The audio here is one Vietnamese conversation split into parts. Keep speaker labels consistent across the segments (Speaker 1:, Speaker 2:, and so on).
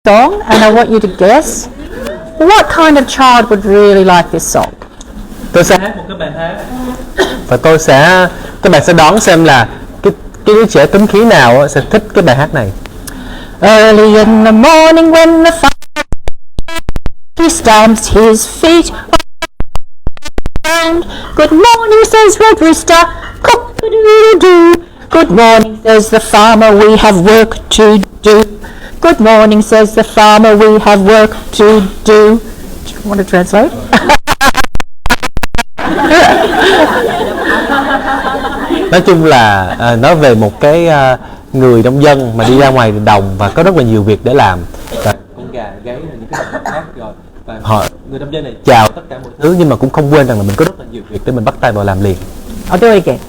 Speaker 1: song, and I want you to guess what kind of child would really like this song.
Speaker 2: Tôi sẽ hát một cái bài hát và các bạn sẽ đoán xem là cái đứa trẻ tính khí nào sẽ thích cái bài hát này.
Speaker 1: Early in the morning when the father he stamps his feet around. Good morning, says Red Rooster, cock-a-doodle-doo. Good morning, says the farmer, we have work to do. Good morning, says the farmer, we have work to do. Do you want to translate?
Speaker 2: Nói chung là nói về một cái người nông dân mà đi ra ngoài đồng và có rất là nhiều việc để làm. Và con gà gáy là những cái động tác khác rồi. Và người nông dân này chào tất cả mọi thứ nhưng mà cũng không quên rằng là mình có rất là nhiều việc để mình bắt tay vào làm liền.
Speaker 1: I'll do it again.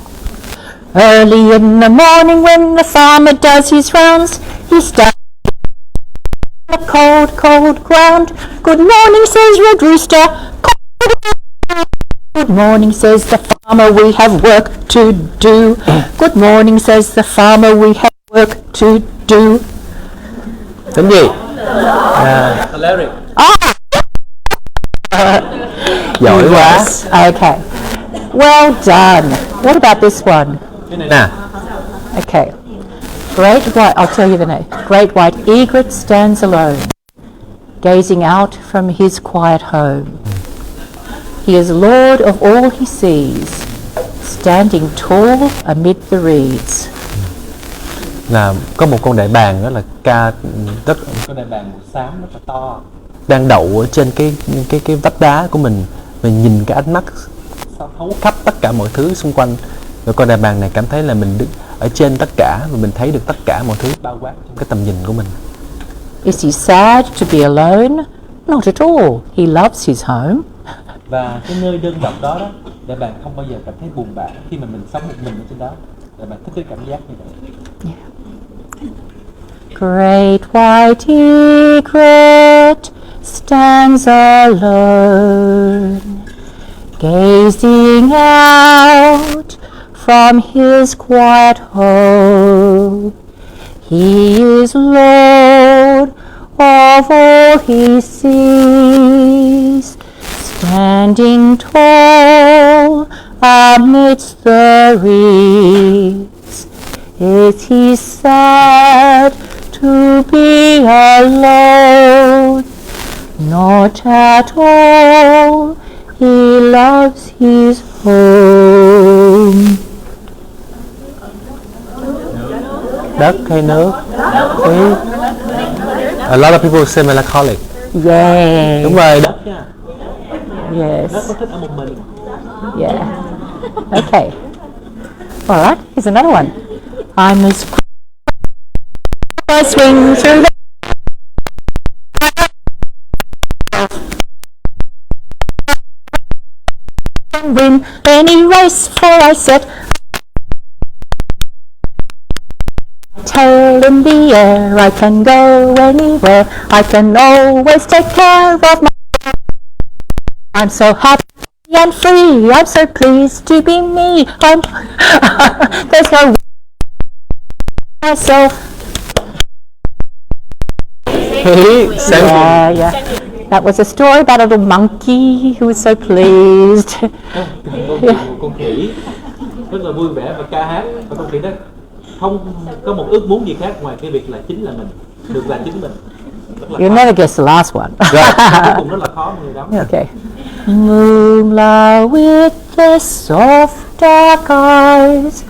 Speaker 1: Early in the morning when the farmer does his rounds, he starts the cold, cold ground. Good morning, says Red Rooster. Good morning, says the farmer, we have work to do. Good morning, says the farmer, we have work to do.
Speaker 2: Tính gì? Giỏi quá.
Speaker 1: Yes, okay. Well done. What about this one?
Speaker 2: Cái này nè.
Speaker 1: Okay. Great white, I'll tell you the name. Great white egret stands alone, gazing out from his quiet home. He is lord of all he sees, standing tall amid the reeds.
Speaker 2: Là có một con đại bàng đó là con đại bàng màu xám rất là to đang đậu ở trên cái vách đá của mình nhìn cái ánh mắt thấu khắp tất cả mọi thứ xung quanh. Rồi con đại bàng này cảm thấy là mình đứng ở trên tất cả và mình thấy được tất cả mọi thứ bao quát trong cái tầm nhìn của mình.
Speaker 1: Is he sad to be alone? Not at all. He loves his home.
Speaker 2: Và cái nơi đơn độc đó đại bàng không bao giờ cảm thấy buồn bã khi mà mình sống một mình ở trên đó. Đại bàng thích cái cảm giác như vậy.
Speaker 1: Yeah. Great white egret stands alone, gazing out from his quiet home. He is lord of all he sees, standing tall amidst the reeds. Is he sad to be alone? Not at all. He loves his home.
Speaker 2: Đất hay nước? A lot of people say melancholic.
Speaker 1: Yeah.
Speaker 2: Đúng rồi, đất nha.
Speaker 1: Yes.
Speaker 2: Đất có thích ở một mình.
Speaker 1: Yeah. Okay. All right. Here's another one. I'm as I swing through the and win any race, for I set tail in the air. I can go anywhere. I can always take care of my. I'm so happy and free. I'm so pleased to be me. There's no myself. Yeah. That was a story about a little monkey who was so pleased.
Speaker 2: Con khỉ rất là vui vẻ và ca hát, và con khỉ đó không có một ước muốn gì khác ngoài cái việc là chính là mình, được là chính mình.
Speaker 1: You'll never guess the last one.
Speaker 2: Rồi, cuối cùng rất là khó người đó.
Speaker 1: Okay. Moonlight with the soft dark eyes,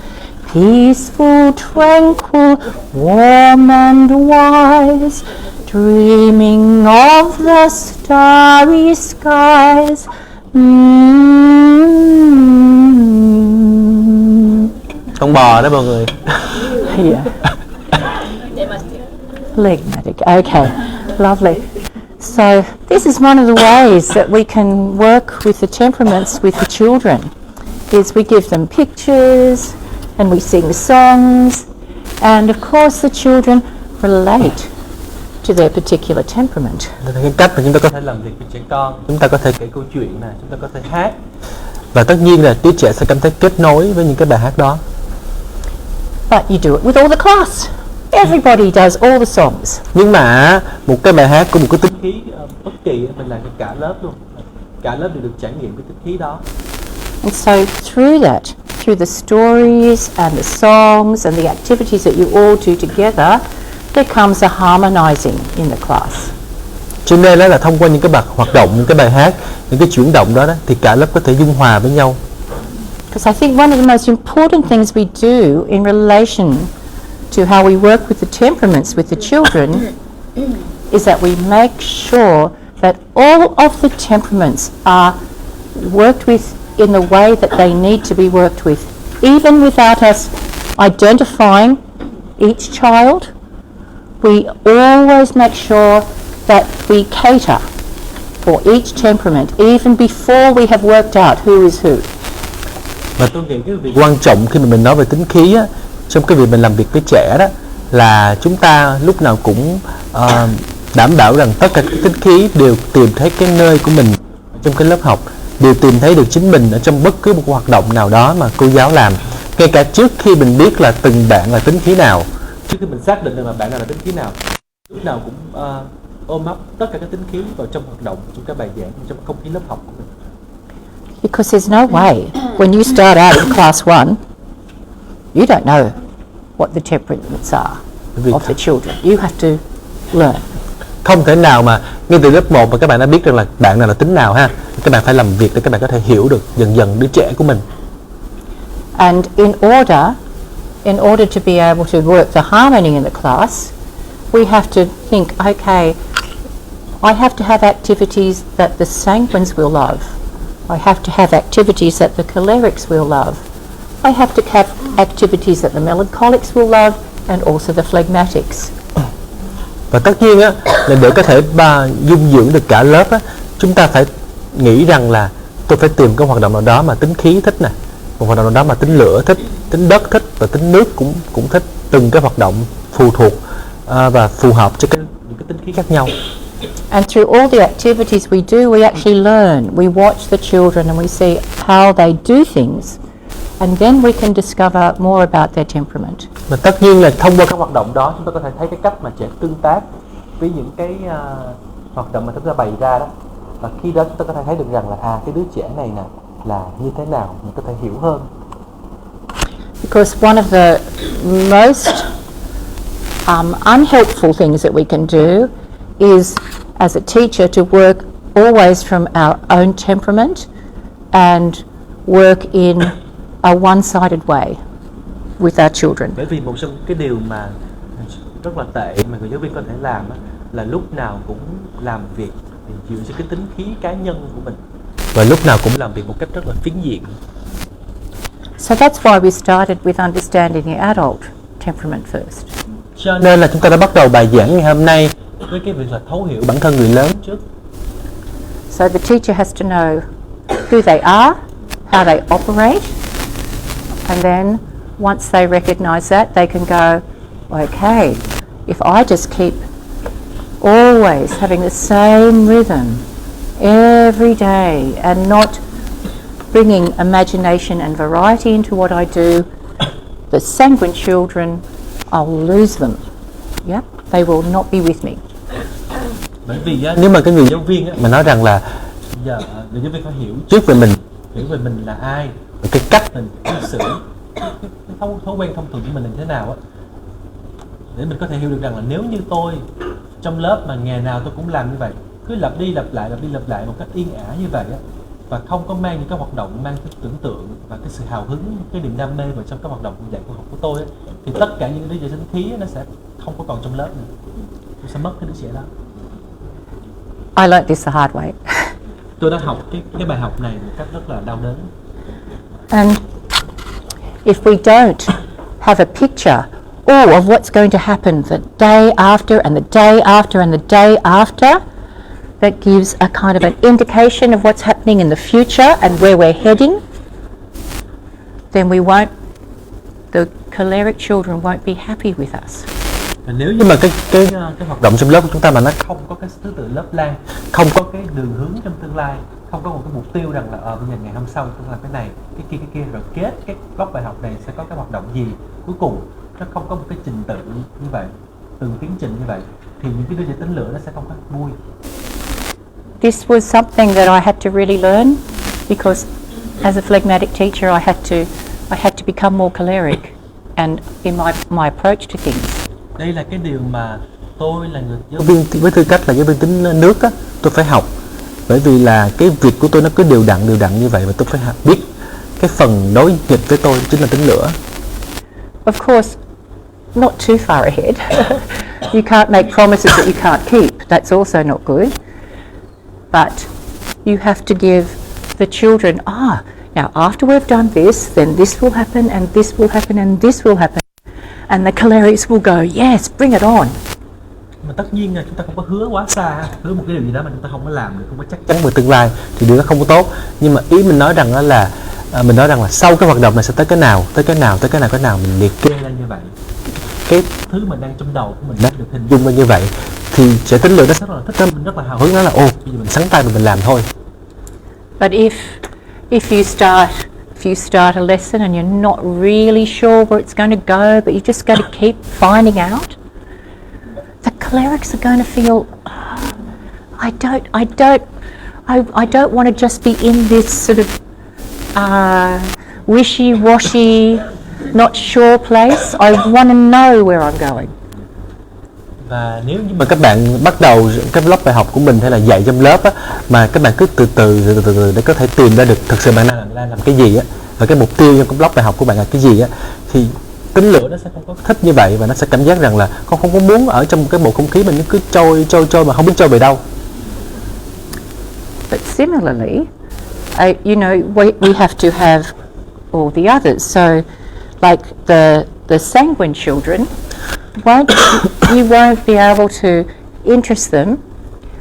Speaker 1: peaceful, tranquil, warm and wise, dreaming of the starry skies.
Speaker 2: Con bò đó mọi người.
Speaker 1: Yeah. Phlegmatic. Okay, lovely. So this is one of the ways that we can work with the temperaments with the children, is we give them pictures and we sing songs, and of course the children relate to their particular temperament.
Speaker 2: Cái cách mà chúng ta có thể làm việc với trẻ con, chúng ta có thể kể câu chuyện này, chúng ta có thể hát, và tất nhiên là đứa trẻ sẽ cảm thấy kết nối với những cái bài hát đó.
Speaker 1: But you do it with all the class. Everybody does all the songs.
Speaker 2: Nhưng mà một cái bài hát của một cái tính khí bất kỳ mình làm cho cả lớp luôn, cả lớp đều được trải nghiệm cái tính khí đó.
Speaker 1: And so through that, through the stories and the songs and the activities that you all do together, there comes a harmonizing in the class.
Speaker 2: Cho nên đó là thông qua những cái hoạt động, những cái bài hát, những cái chuyển động đó, thì cả lớp có thể dung hòa với nhau.
Speaker 1: Because I think one of the most important things we do in relation to how we work with the temperaments with the children is that we make sure that all of the temperaments are worked with in the way that they need to be worked with, even without us identifying each child. We always make sure that we cater for each temperament even before we have worked out who is who.
Speaker 2: Và tôi nghĩ cái việc quan trọng khi mà mình nói về tính khí á, trong cái việc mình làm việc với trẻ đó, là chúng ta lúc nào cũng đảm bảo rằng tất cả các tính khí đều tìm thấy cái nơi của mình trong cái lớp học, đều tìm thấy được chính mình ở trong bất cứ một hoạt động nào đó mà cô giáo làm, ngay cả trước khi mình biết là từng bạn là tính khí nào, trước khi mình xác định được là bạn nào là tính khí nào, lúc nào cũng ôm ấp tất cả các tính khí vào trong hoạt động, trong cái bài giảng, trong không khí lớp học của mình.
Speaker 1: Because there's no way, when you start out in class 1, you don't know what the temperaments are of the children. You have to learn.
Speaker 2: Không thể nào mà ngay từ lớp 1 mà các bạn đã biết rằng là bạn nào là tính nào ha. Các bạn phải làm việc để các bạn có thể hiểu được dần dần đứa trẻ của mình.
Speaker 1: And in order to be able to work the harmony in the class, we have to think, okay, I have to have activities that the sanguines will love. I have to have activities that the cholerics will love. I have to have activities that the melancholics will love and also the phlegmatics.
Speaker 2: Và tất nhiên á, là để có thể dung dưỡng được cả lớp á, chúng ta phải nghĩ rằng là tôi phải tìm cái hoạt động nào đó mà tính khí thích nè, một hoạt động nào đó mà tính lửa thích, tính đất thích và tính nước cũng thích. Từng cái hoạt động phụ thuộc và phù hợp cho những cái tính khí khác nhau.
Speaker 1: And through all the activities we do, we actually learn. We watch the children and we see how they do things, and then we can discover more about their temperament.
Speaker 2: Và tất nhiên là thông qua các hoạt động đó, chúng ta có thể thấy cái cách mà trẻ tương tác với những cái hoạt động mà chúng ta bày ra đó. Và khi đó chúng ta có thể thấy được rằng là cái đứa trẻ này nè là như thế nào, mình có thể hiểu hơn.
Speaker 1: Because one of the most unhelpful things that we can do is, as a teacher, to work always from our own temperament and work in a one-sided way with our children.
Speaker 2: Bởi vì một trong cái điều mà rất là tệ mà người giáo viên có thể làm là lúc nào cũng làm việc dựa trên cái tính khí cá nhân của mình, và lúc nào cũng làm việc một cách rất là phiến diện.
Speaker 1: So that's why we started with understanding the adult temperament first.
Speaker 2: Cho nên là chúng ta đã bắt đầu bài giảng ngày hôm nay với cái việc là thấu hiểu bản thân người lớn trước.
Speaker 1: So the teacher has to know who they are, how they operate, and then once they recognize that, they can go, okay, if I just keep always having the same rhythm every day and not bringing imagination and variety into what I do, the sanguine children, I'll lose them. Yep, they will not be with me.
Speaker 2: Bởi vì nếu mà cái người giáo viên mà nói rằng là giờ người giáo viên phải hiểu trước về mình, hiểu về mình là ai, cái cách mình cư xử, cái thói quen thông thường của mình là như thế nào á, để mình có thể hiểu được rằng là nếu như tôi trong lớp mà ngày nào tôi cũng làm như vậy, cứ lặp đi lặp lại một cách yên ả như vậy á, và không có mang những cái hoạt động mang cái tưởng tượng và cái sự hào hứng, cái niềm đam mê vào trong các hoạt động dạy của học của tôi á, thì tất cả những đứa trẻ sinh khí nó sẽ không có còn trong lớp nữa, tôi sẽ mất cái đứa trẻ đó.
Speaker 1: I learnt this the hard way.
Speaker 2: Tôi đã học cái bài học này một cách rất là đau đớn.
Speaker 1: And if we don't have a picture of what's going to happen the day after and the day after and the day after, that gives a kind of an indication of what's happening in the future and where we're heading, then the choleric children won't be happy with us.
Speaker 2: Và nếu như mà cái hoạt động trong lớp của chúng ta mà nó không có cái thứ tự lớp lan, không có cái đường hướng trong tương lai, không có một cái mục tiêu rằng là bây giờ ngày hôm sau chúng ta làm cái này, cái kia rồi kết cái góc bài học này sẽ có cái hoạt động gì cuối cùng, nó không có một cái trình tự như vậy, từng tiến trình như vậy, thì những cái đứa trẻ tính lửa nó sẽ không có vui.
Speaker 1: This was something that I had to really learn because as a phlegmatic teacher I had to become more choleric and in my approach to things.
Speaker 2: Đây là cái điều mà tôi là người giáo viên với tư cách là giáo viên tính nước á, tôi phải học, bởi vì là cái việc của tôi nó cứ đều đặn như vậy, và tôi phải biết cái phần đối nghịch với tôi chính là tính lửa.
Speaker 1: Of course, not too far ahead. You can't make promises that you can't keep. That's also not good. But you have to give the children, now after we've done this, then this will happen, and this will happen, and this will happen. And the cholerics will go, yes, bring it on.
Speaker 2: Mà tất nhiên là chúng ta không có hứa quá xa, hứa một cái điều gì đó mà chúng ta không có làm được, không có chắc chắn về tương lai, thì điều đó không có tốt. Nhưng mà ý mình nói rằng đó là mình nói rằng là sau cái hoạt động này sẽ tới cái nào mình liệt kê ra như vậy. Cái thứ mình đang trong đầu của mình đang được hình dung ra như vậy, thì trẻ tính lửa nó rất là thích đó, mình rất là hào hứng, nó là bây giờ mình sắn tay mình làm thôi.
Speaker 1: But if you start a lesson and you're not really sure where it's going to go, but you just got to keep finding out, the clerics are going to feel, I don't want to just be in this sort of wishy-washy, not sure place. I want to know where I'm going.
Speaker 2: Và nếu như mà các bạn bắt đầu cái block bài học của mình hay là dạy trong lớp á, mà các bạn cứ từ từ để có thể tìm ra được thực sự bạn đang làm cái gì á, và cái mục tiêu trong cái block bài học của bạn là cái gì á, thì tính lửa nó sẽ không có thích như vậy, và nó sẽ cảm giác rằng là con không có muốn ở trong cái bầu không khí mình cứ trôi mà không biết trôi về đâu.
Speaker 1: But similarly, we have to have all the others. So, like the sanguine children, you won't be able to interest them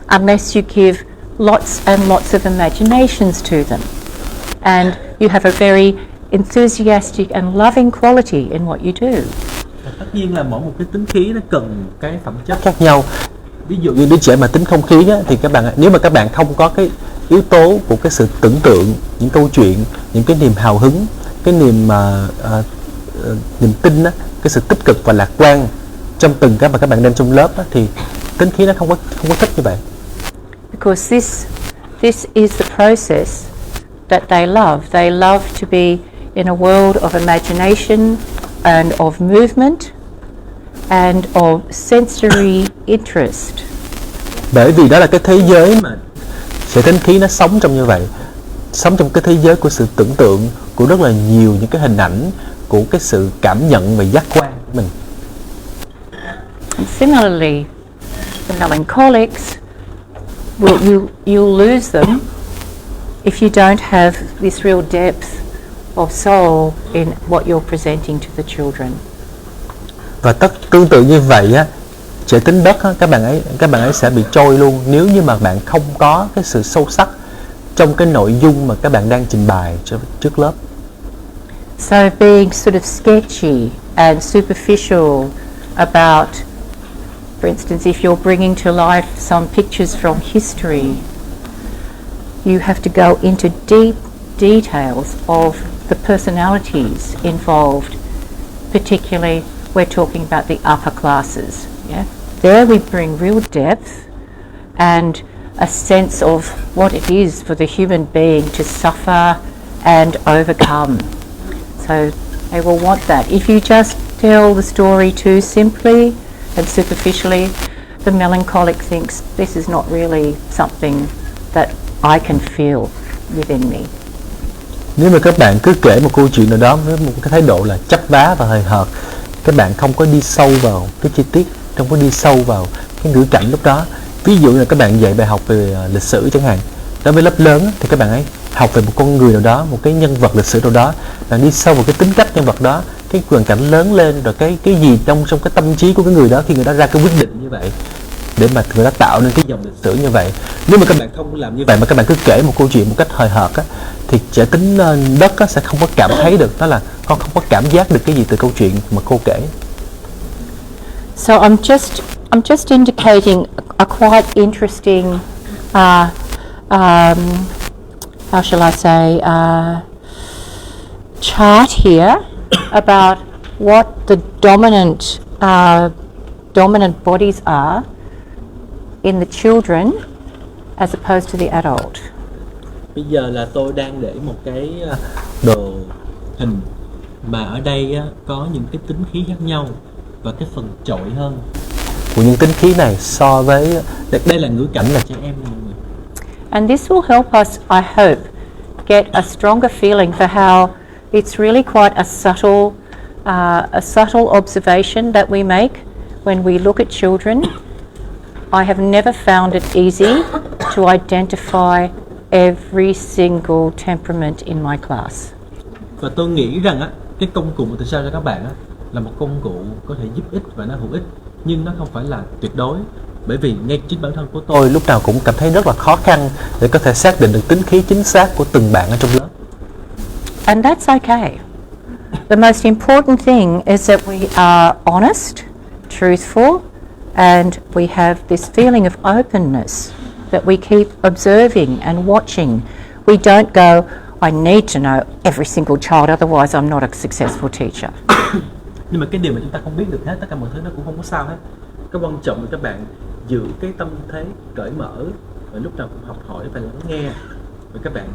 Speaker 1: unless you give lots and lots of imaginations to them, and you have a very enthusiastic and loving quality in what you do.
Speaker 2: Tất nhiên là mỗi một cái tính khí nó cần cái phẩm chất khác nhau. Ví dụ như đứa trẻ mà tính không khí á, thì các bạn, nếu mà các bạn không có cái yếu tố của cái sự tưởng tượng, những câu chuyện, những cái niềm hào hứng, cái niềm niềm tin á, cái sự tích cực và lạc quan trong từng cái mà các bạn đem trong lớp á, thì tính khí nó không có thích như vậy.
Speaker 1: Because this is the process that they love. They love to be in a world of imagination and of movement and of sensory interest.
Speaker 2: Bởi vì đó là cái thế giới mà sẽ tính khí nó sống trong như vậy, sống trong cái thế giới của sự tưởng tượng, của rất là nhiều những cái hình ảnh, của cái sự cảm nhận và giác quan của mình.
Speaker 1: And similarly, the melancholics, you'll lose them if you don't have this real depth of soul in what you're presenting to the children.
Speaker 2: Và tương tự như vậy á, trẻ tính đất á, các bạn ấy sẽ bị trôi luôn nếu như mà bạn không có cái sự sâu sắc trong cái nội dung mà các bạn đang trình bày trước lớp.
Speaker 1: So being sort of sketchy and superficial about, for instance, if you're bringing to life some pictures from history, you have to go into deep details of the personalities involved, particularly we're talking about the upper classes. Yeah? There we bring real depth and a sense of what it is for the human being to suffer and overcome. So they will want that. If you just tell the story too simply and superficially, the melancholic thinks this is not really something that I can feel within me.
Speaker 2: Nếu mà các bạn cứ kể một câu chuyện nào đó với một cái thái độ là chấp vá và hời hợt, các bạn không có đi sâu vào cái chi tiết, không có đi sâu vào cái ngữ cảnh lúc đó. Ví dụ như là các bạn dạy bài học về lịch sử chẳng hạn, đối với lớp lớn thì các bạn ấy học về một con người nào đó, một cái nhân vật lịch sử nào đó, bạn đi sâu vào cái tính cách nhân vật đó, cái hoàn cảnh lớn lên, rồi cái gì trong cái tâm trí của cái người đó khi người ta ra cái quyết định như vậy, để mà người ta tạo nên cái dòng lịch sử như vậy. Nếu mà các bạn không làm như vậy mà các bạn cứ kể một câu chuyện một cách hời hợt á, thì trẻ tính đất á, sẽ không có cảm thấy được, đó là con không có cảm giác được cái gì từ câu chuyện mà cô kể.
Speaker 1: So I'm just indicating a quite interesting, how shall I say, chart here about what the dominant bodies are in the children as opposed to the adult.
Speaker 2: Bây giờ là tôi đang để một cái đồ hình mà ở đây á, có những cái tính khí khác nhau và cái phần trội hơn của những tính khí này so với đây là ngữ cảnh là trẻ em mọi người.
Speaker 1: And this will help us, I hope, get a stronger feeling for how it's really quite a subtle observation that we make when we look at children. I have never found it easy to identify every single temperament in my class.
Speaker 2: Và tôi nghĩ rằng á, cái công cụ mà tôi trao cho các bạn á, là một công cụ có thể giúp ích và nó hữu ích, nhưng nó không phải là tuyệt đối. Bởi vì ngay chính bản thân của tôi lúc nào cũng cảm thấy rất là khó khăn để có thể xác định được tính khí chính xác của từng bạn ở trong lớp.
Speaker 1: And that's okay. The most important thing is that we are honest, truthful, and we have this feeling of openness that we keep observing and watching. We don't go, I need to know every single child, otherwise I'm not a successful teacher.
Speaker 2: Nhưng mà cái điều mà chúng ta không biết được hết, tất cả mọi thứ nó cũng không có sao hết. Cái quan trọng là các bạn giữ cái tâm thế cởi mở và lúc nào cũng học hỏi và lắng nghe, và các bạn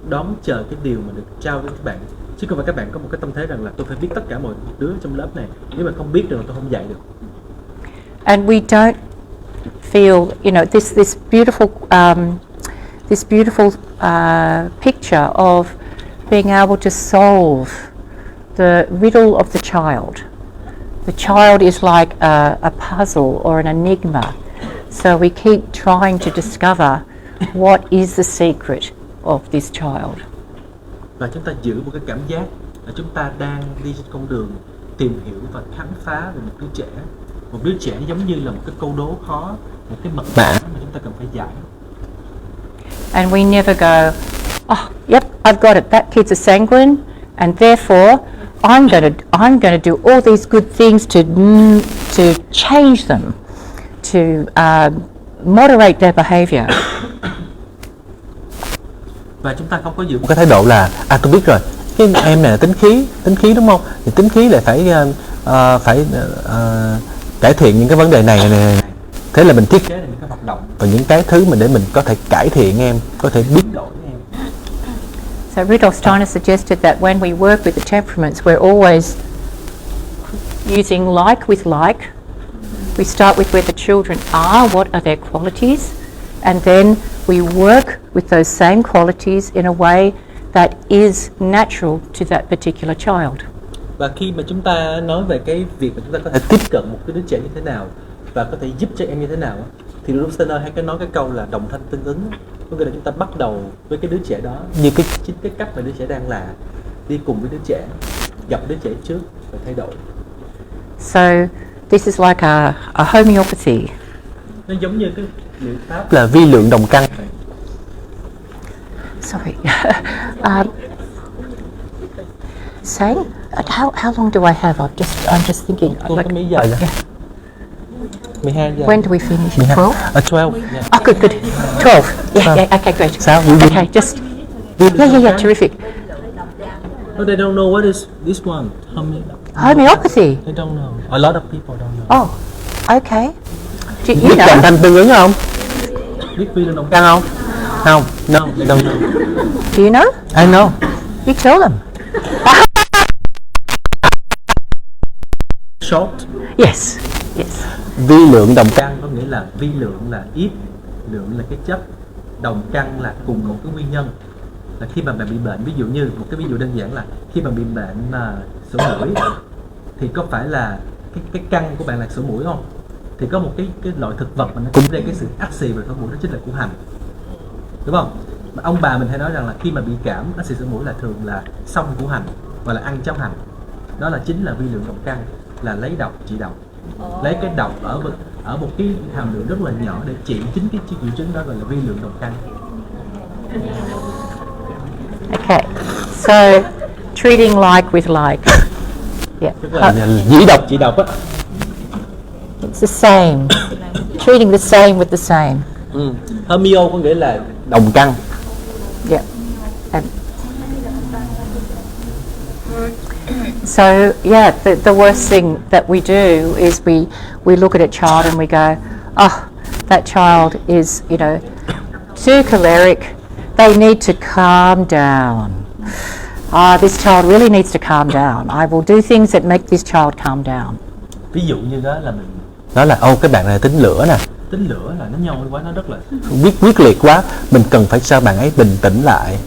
Speaker 2: đón chờ cái điều mà được trao đến các bạn, chứ không phải các bạn có một cái tâm thế rằng là tôi phải biết tất cả mọi đứa trong lớp này, nếu mà không biết được tôi không dạy được.
Speaker 1: And we don't feel, this beautiful picture of being able to solve the riddle of the child. The child is like a puzzle or an enigma. So we keep trying to discover what is the secret of this child.
Speaker 2: Và chúng ta giữ một cái cảm giác là chúng ta đang đi trên con đường tìm hiểu và khám phá về một đứa trẻ. Một đứa trẻ giống như là một cái câu đố khó, một cái mật mã mà chúng ta cần phải giải.
Speaker 1: And we never go, oh, yep, I've got it. That kid's a sanguine, and therefore I'm going to do all these good things to change them, to moderate their behavior.
Speaker 2: Và chúng ta không có giữ một cái thái độ là tôi biết rồi, cái em này là tính khí đúng không? Thì tính khí lại phải cải thiện những cái vấn đề này. Thế là mình thiết kế những cái hoạt động và những cái thứ mà để mình có thể cải thiện em, có thể biến đổi em.
Speaker 1: So Rudolf Steiner suggested that when we work with the temperaments, we're always using like with like. We start with where the children are, what are their qualities, and then we work with those same qualities in a way that is natural to that particular child.
Speaker 2: Và khi mà chúng ta nói về cái việc mà chúng ta có thể tiếp cận một cái đứa trẻ như thế nào và có thể giúp cho em như thế nào, thì Rudolf Steiner hay nói cái câu là đồng thanh tương ứng. Có nghĩa là chúng ta bắt đầu với cái đứa trẻ đó như chính cái cách mà đứa trẻ đang là, đi cùng với đứa trẻ, gặp đứa trẻ trước và thay đổi.
Speaker 1: So this is like a homeopathy.
Speaker 2: Nó giống như cái liệu pháp là vi lượng đồng căn.
Speaker 1: Sorry. Say, how long do I have? I'm just thinking.
Speaker 2: Cô có mấy giờ vậy?
Speaker 1: Yeah.
Speaker 2: 12 giờ.
Speaker 1: When do we finish? 12?
Speaker 2: 12. Yeah.
Speaker 1: Oh, good. 12. Yeah, okay, great.
Speaker 2: Sao?
Speaker 1: Okay, just... Yeah, terrific.
Speaker 2: No, they don't know what is this one.
Speaker 1: Homeopathy?
Speaker 2: They don't know. A lot of people don't know.
Speaker 1: Oh, okay. Do you
Speaker 2: Biết đồng
Speaker 1: know?
Speaker 2: thanh tương ứng không? Biết vi lượng đồng căn không? Không. No, they don't know.
Speaker 1: Do you know?
Speaker 2: I know.
Speaker 1: You tell them.
Speaker 2: Short.
Speaker 1: Yes.
Speaker 2: Vi lượng đồng căn có nghĩa là vi lượng là ít, lượng là cái chất, đồng căn là cùng một cái nguyên nhân. Là khi mà bạn bị bệnh, ví dụ như một cái ví dụ đơn giản là khi mà bị bệnh sổ mũi thì có phải là cái căn của bạn là sổ mũi không? Thì có một cái loại thực vật mà nó cũng gây cái sự ắc xì về sổ mũi, đó chính là củ hành, đúng không? Mà ông bà mình hay nói rằng là khi mà bị cảm ắc xì sổ mũi là thường là xông củ hành và là ăn cháo hành. Đó là chính là vi lượng đồng căn, là lấy độc trị độc, lấy cái độc ở một cái hàm lượng rất là nhỏ để trị chính cái triệu chứng đó, gọi là vi lượng đồng căn.
Speaker 1: Okay. So, treating like with like. Yeah.
Speaker 2: Dĩ độc trị độc á.
Speaker 1: It's the same. Treating the same with the same.
Speaker 2: Homeo có nghĩa là đồng căn.
Speaker 1: Yeah. So yeah, the worst thing that we do is we look at a child and we go, oh, that child is, you know, too choleric. They need to calm down. This child really needs to calm down. I will do things that make this child calm down.
Speaker 2: Ví dụ như đó là mình nói là cái bạn này tính lửa nè, tính lửa là nó nhoi quá, nó rất là quyết liệt quá, mình cần phải cho bạn ấy bình tĩnh lại.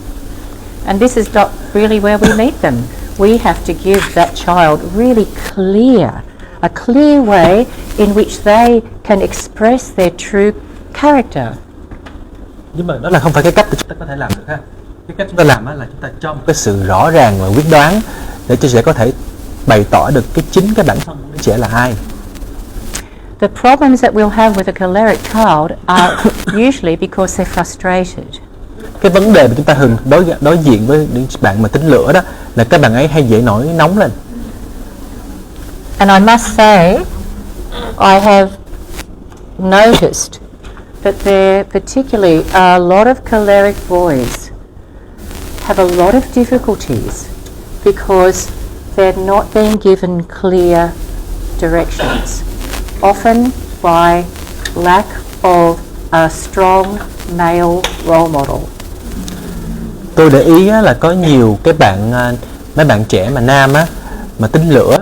Speaker 1: And this is not really where we meet them. We have to give that child really a clear way in which they can express their true character.
Speaker 2: Nhưng mà đó là không phải cái cách để chúng ta có thể làm được ha. Cái cách chúng ta làm là chúng ta cho một cái sự rõ ràng và quyết đoán để cho trẻ có thể bày tỏ được chính cái bản thân của đứa trẻ là ai.
Speaker 1: The problems that we'll have with a choleric child are usually because they're frustrated.
Speaker 2: Cái vấn đề mà chúng ta thường đối diện với những bạn mà tính lửa đó là các bạn ấy hay dễ nổi nóng lên.
Speaker 1: And I must say, I have noticed that there particularly are a lot of choleric boys have a lot of difficulties because they're not being given clear directions, often by lack of a strong male role model.
Speaker 2: Tôi để ý là có nhiều mấy bạn trẻ mà nam á, mà tính lửa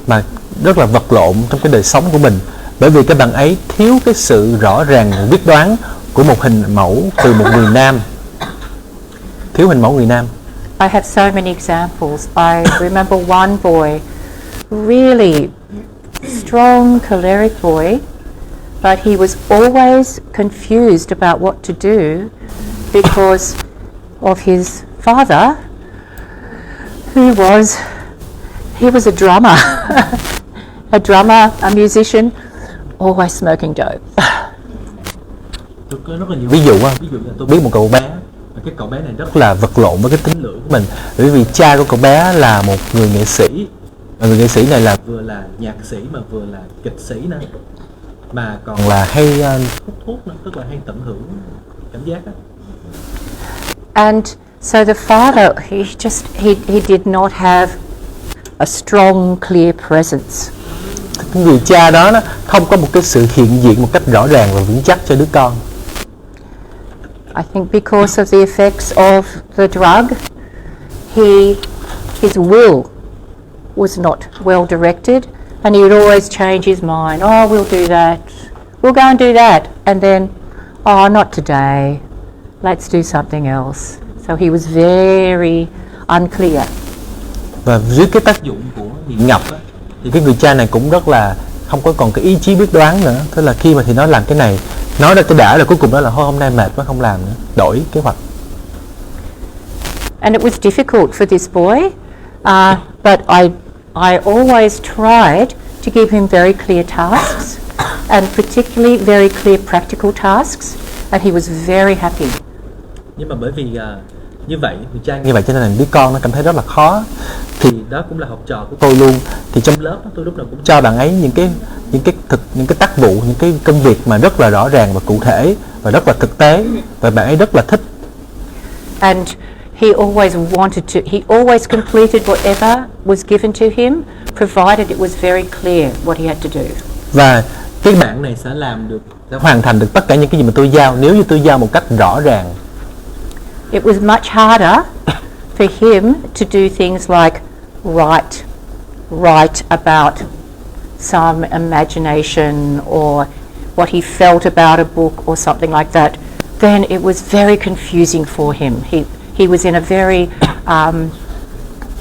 Speaker 2: mà rất là vật lộn trong cái đời sống của mình, bởi vì các bạn ấy thiếu cái sự rõ ràng và quyết đoán của một hình mẫu từ một người nam, thiếu hình mẫu người nam.
Speaker 1: I have so many examples. I remember one boy, really strong choleric boy, but he was always confused about what to do because of his father, who was a drummer, a musician, always smoking dope.
Speaker 2: Tôi có rất là nhiều ví dụ là tôi biết một cậu bé, và cái cậu bé này rất là vật lộn với cái tính lửa của mình, bởi vì cha của cậu bé là một người nghệ sĩ, và người nghệ sĩ này là vừa là nhạc sĩ mà vừa là kịch sĩ nữa, mà còn là hay hút thuốc nữa, tức là hay tận hưởng cảm giác đó.
Speaker 1: And so the father, he did not have a strong, clear presence.
Speaker 2: Cái người cha đó không có một cái sự hiện diện một cách rõ ràng và vững chắc cho đứa con.
Speaker 1: I think because of the effects of the drug, his will was not well directed, and he would always change his mind. Oh, we'll do that. We'll go and do that. And then, oh, not today. Let's do something else. So he was very unclear.
Speaker 2: Và dưới cái tác dụng của nghiện ngập á, thì cái người cha này cũng rất là không có còn cái ý chí quyết đoán nữa. Thế là khi mà thì nó làm cái này, nói ra cái đã là cuối cùng đó là hôm nay mệt quá không làm nữa, đổi kế hoạch.
Speaker 1: And it was difficult for this boy, but I always tried to give him very clear tasks, and particularly very clear practical tasks, and he was very happy.
Speaker 2: Nhưng mà bởi vì như vậy cho nên là đứa con nó cảm thấy rất là khó, thì đó cũng là học trò của tôi luôn. Thì trong lớp tôi lúc nào cũng cho bạn ấy những cái tác vụ, những cái công việc mà rất là rõ ràng và cụ thể và rất là thực tế, và bạn ấy rất là thích.
Speaker 1: And he always completed whatever was given to him, provided it was very clear what he had to do.
Speaker 2: Và cái bạn này sẽ hoàn thành được tất cả những cái gì mà tôi giao, nếu như tôi giao một cách rõ ràng.
Speaker 1: It was much harder for him to do things like write about some imagination or what he felt about a book or something like that. Then it was very confusing for him. He was in a very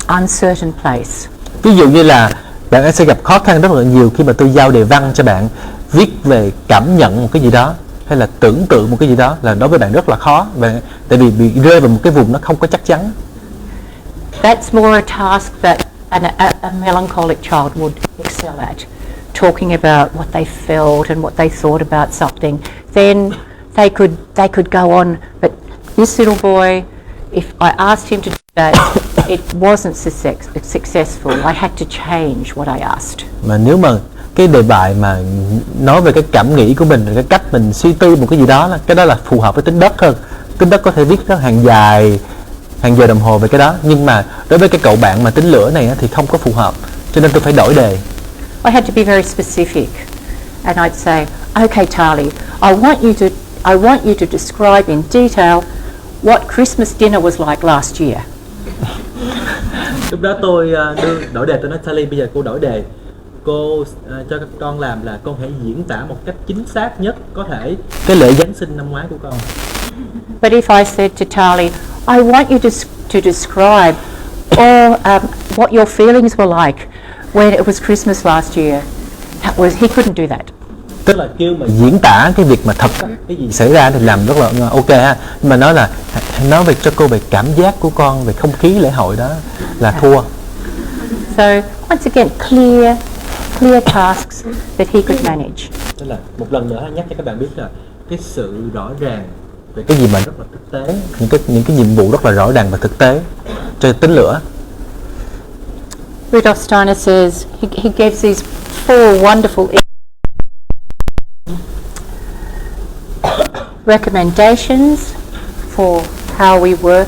Speaker 1: uncertain place.
Speaker 2: Ví dụ như là bạn ấy sẽ gặp khó khăn rất là nhiều khi mà tôi giao đề văn cho bạn viết về cảm nhận một cái gì đó hay là tưởng tượng một cái gì đó, là đối với bạn rất là khó, tại vì bị rơi vào một cái vùng nó không có chắc chắn.
Speaker 1: That's more a task that a melancholic child would excel at, talking about what they felt and what they thought about something. Then they could go on. But this little boy, if I asked him to do that, it wasn't successful. I had to change what I asked.
Speaker 2: Mà nếu mà cái đề bài mà nói về cái cảm nghĩ của mình, cái cách mình suy tư một cái gì đó, cái đó là phù hợp với tính đất hơn. Tính đất có thể viết ra hàng dài hàng giờ đồng hồ về cái đó, nhưng mà đối với cái cậu bạn mà tính lửa này á, thì không có phù hợp, cho nên tôi phải đổi đề.
Speaker 1: I had to be very specific, and I'd say, "Okay, Tali, I want you to describe in detail what Christmas dinner was like last year."
Speaker 2: Lúc đó tôi đổi đề, tôi nói Tali, bây giờ cô đổi đề, cô cho các con làm là con hãy diễn tả một cách chính xác nhất có thể cái lễ Giáng sinh năm ngoái của con.
Speaker 1: But if I said to Tali, "I want you to describe all what your feelings were like when it was Christmas last year," he couldn't do that.
Speaker 2: Tức là kêu mà diễn tả cái việc mà thật cái gì xảy ra thì làm rất là ok ha, nhưng mà nói là nói về cho cô về cảm giác của con, về không khí lễ hội đó là thua.
Speaker 1: So once again, clear tasks that he could manage.
Speaker 2: Tức là một lần nữa nhắc cho các bạn biết là cái sự rõ ràng về cái gì mà rất là thực tế, những cái nhiệm vụ rất là rõ ràng và thực tế cho tính lửa.
Speaker 1: Rudolf Steiner says he gives these 4 wonderful recommendations for how we work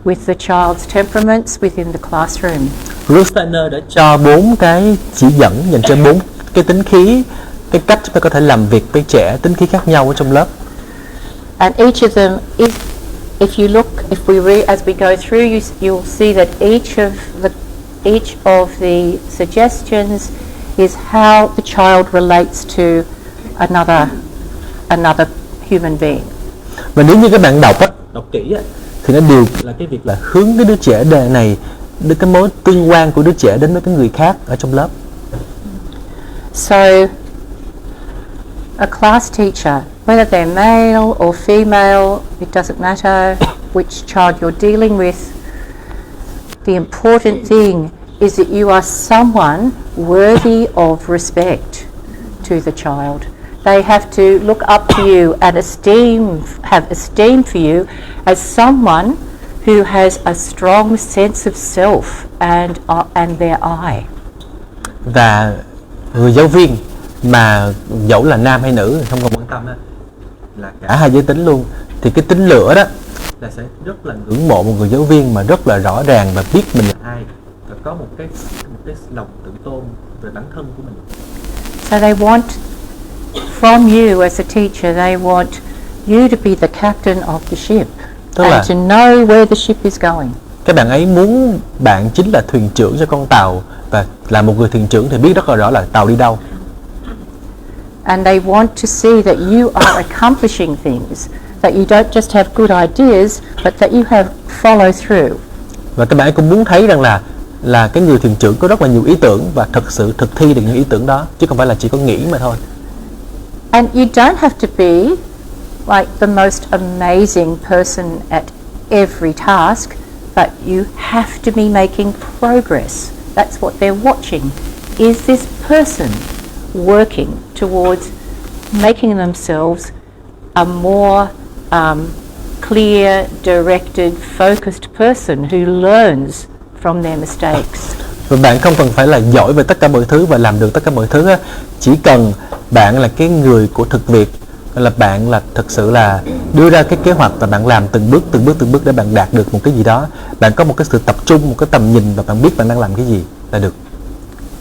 Speaker 1: with the child's temperaments within the classroom.
Speaker 2: Rudolf Steiner đã cho 4 cái chỉ dẫn dành cho 4 cái tính khí, cái cách chúng ta có thể làm việc với trẻ tính khí khác nhau ở trong lớp.
Speaker 1: And each of them is, if we read as we go through, you'll see that each of the suggestions is how the child relates to another human being.
Speaker 2: Và nếu như các bạn đọc kỹ thì nó đều là cái việc là hướng cái đứa trẻ đề này đến cái mối tương quan của đứa trẻ đến với cái người khác ở trong lớp.
Speaker 1: So a class teacher, whether they're male or female, it doesn't matter which child you're dealing with, the important thing is that you are someone worthy of respect to the child. They have to look up to you and have esteem for you as someone who has a strong sense of self and their I.
Speaker 2: Và người giáo viên mà dẫu là nam hay nữ không còn quan tâm là cả hai giới tính luôn, thì cái tính lửa đó là sẽ rất là ngưỡng mộ một người giáo viên mà rất là rõ ràng và biết mình là ai và có một cái lòng tự tôn về bản thân của mình.
Speaker 1: So they want from you as a teacher, they want you to be the captain of the ship and to know where the ship is going.
Speaker 2: Các bạn ấy muốn bạn chính là thuyền trưởng cho con tàu, và là một người thuyền trưởng thì biết rất là rõ là tàu đi đâu.
Speaker 1: And they want to see that you are accomplishing things, that you don't just have good ideas, but that you have follow through.
Speaker 2: Và các bạn ấy cũng muốn thấy rằng là cái người thuyền trưởng có rất là nhiều ý tưởng và thực sự thực thi được những ý tưởng đó, chứ không phải là chỉ có nghĩ mà thôi.
Speaker 1: And you don't have to be like the most amazing person at every task, but you have to be making progress. That's what they're watching. Is this person working towards making themselves a more clear, directed, focused person who learns from their mistakes?
Speaker 2: Và bạn không cần phải là giỏi về tất cả mọi thứ và làm được tất cả mọi thứ, chỉ cần bạn là cái người của thực việc, là bạn là thực sự là đưa ra cái kế hoạch và bạn làm từng bước để bạn đạt được một cái gì đó. Bạn có một cái sự tập trung, một cái tầm nhìn và bạn biết bạn đang làm cái gì là được.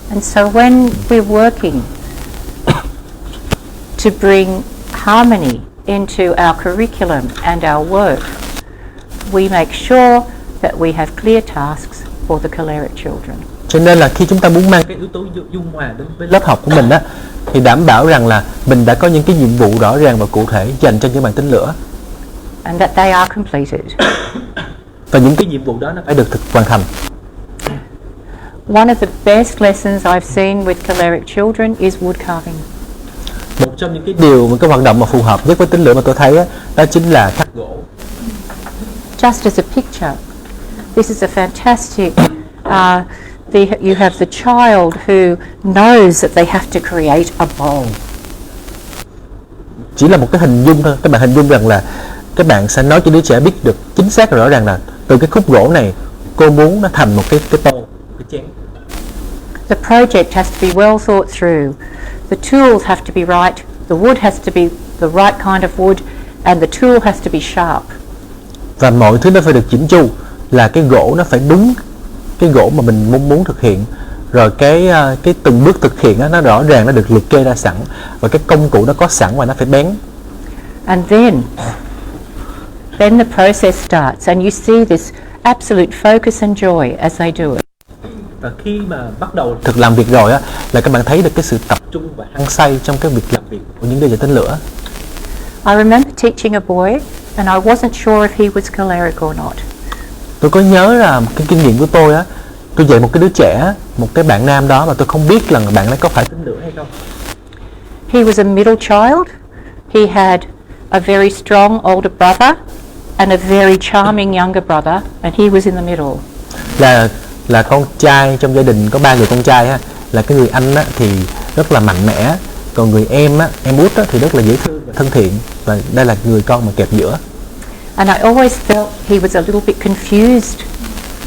Speaker 1: And so when we're working to bring harmony into our curriculum and our work, we make sure that we have clear tasks for the choleric children.
Speaker 2: Cho nên là khi chúng ta muốn mang cái yếu tố dung hòa đến với lớp học của mình á, thì đảm bảo rằng là mình đã có những cái nhiệm vụ rõ ràng và cụ thể dành cho những bạn tính lửa.
Speaker 1: And that they are completed.
Speaker 2: Và những cái nhiệm vụ đó nó phải được hoàn thành.
Speaker 1: One of the best lessons I've seen with choleric children is wood carving.
Speaker 2: Một trong những cái điều, một cái hoạt động mà phù hợp nhất với tính lửa mà tôi thấy đó chính là khắc gỗ.
Speaker 1: Just as a picture, this is a fantastic. You have the child who knows that they have to create a bowl.
Speaker 2: Chỉ là một cái hình dung thôi, các bạn hình dung rằng là các bạn sẽ nói cho đứa trẻ biết được chính xác và rõ ràng là từ cái khúc gỗ này cô muốn nó thành một cái tô, cái chén.
Speaker 1: The project has to be well thought through. The tools have to be right. The wood has to be the right kind of wood, and the tool has to be sharp.
Speaker 2: và mọi thứ nó phải được chỉnh chu, là cái gỗ nó phải đúng cái gỗ mà mình muốn thực hiện, rồi cái từng bước thực hiện đó, nó rõ ràng, nó được liệt kê ra sẵn, và cái công cụ nó có sẵn và nó phải bén.
Speaker 1: And then the process starts, and you see this absolute focus and joy as they do it.
Speaker 2: Và khi mà bắt đầu thực làm việc rồi á, là các bạn thấy được cái sự tập trung và hăng say trong cái việc làm việc của những đôi giày tên lửa.
Speaker 1: I remember teaching a boy, and I wasn't sure if he was choleric or not.
Speaker 2: Tôi có nhớ là cái kinh nghiệm của tôi á, tôi dạy một cái đứa trẻ, một cái bạn nam đó, mà tôi không biết là bạn ấy có phải tính lửa hay không.
Speaker 1: He was a middle child. He had a very strong older brother and a very charming younger brother, and he was in the middle.
Speaker 2: Là con trai trong gia đình, có 3 người con trai á, là cái người anh á thì rất là mạnh mẽ, còn người em á, em út á thì rất là dễ thương và thân thiện, và đây là người con mà kẹp giữa.
Speaker 1: And I always felt he was a little bit confused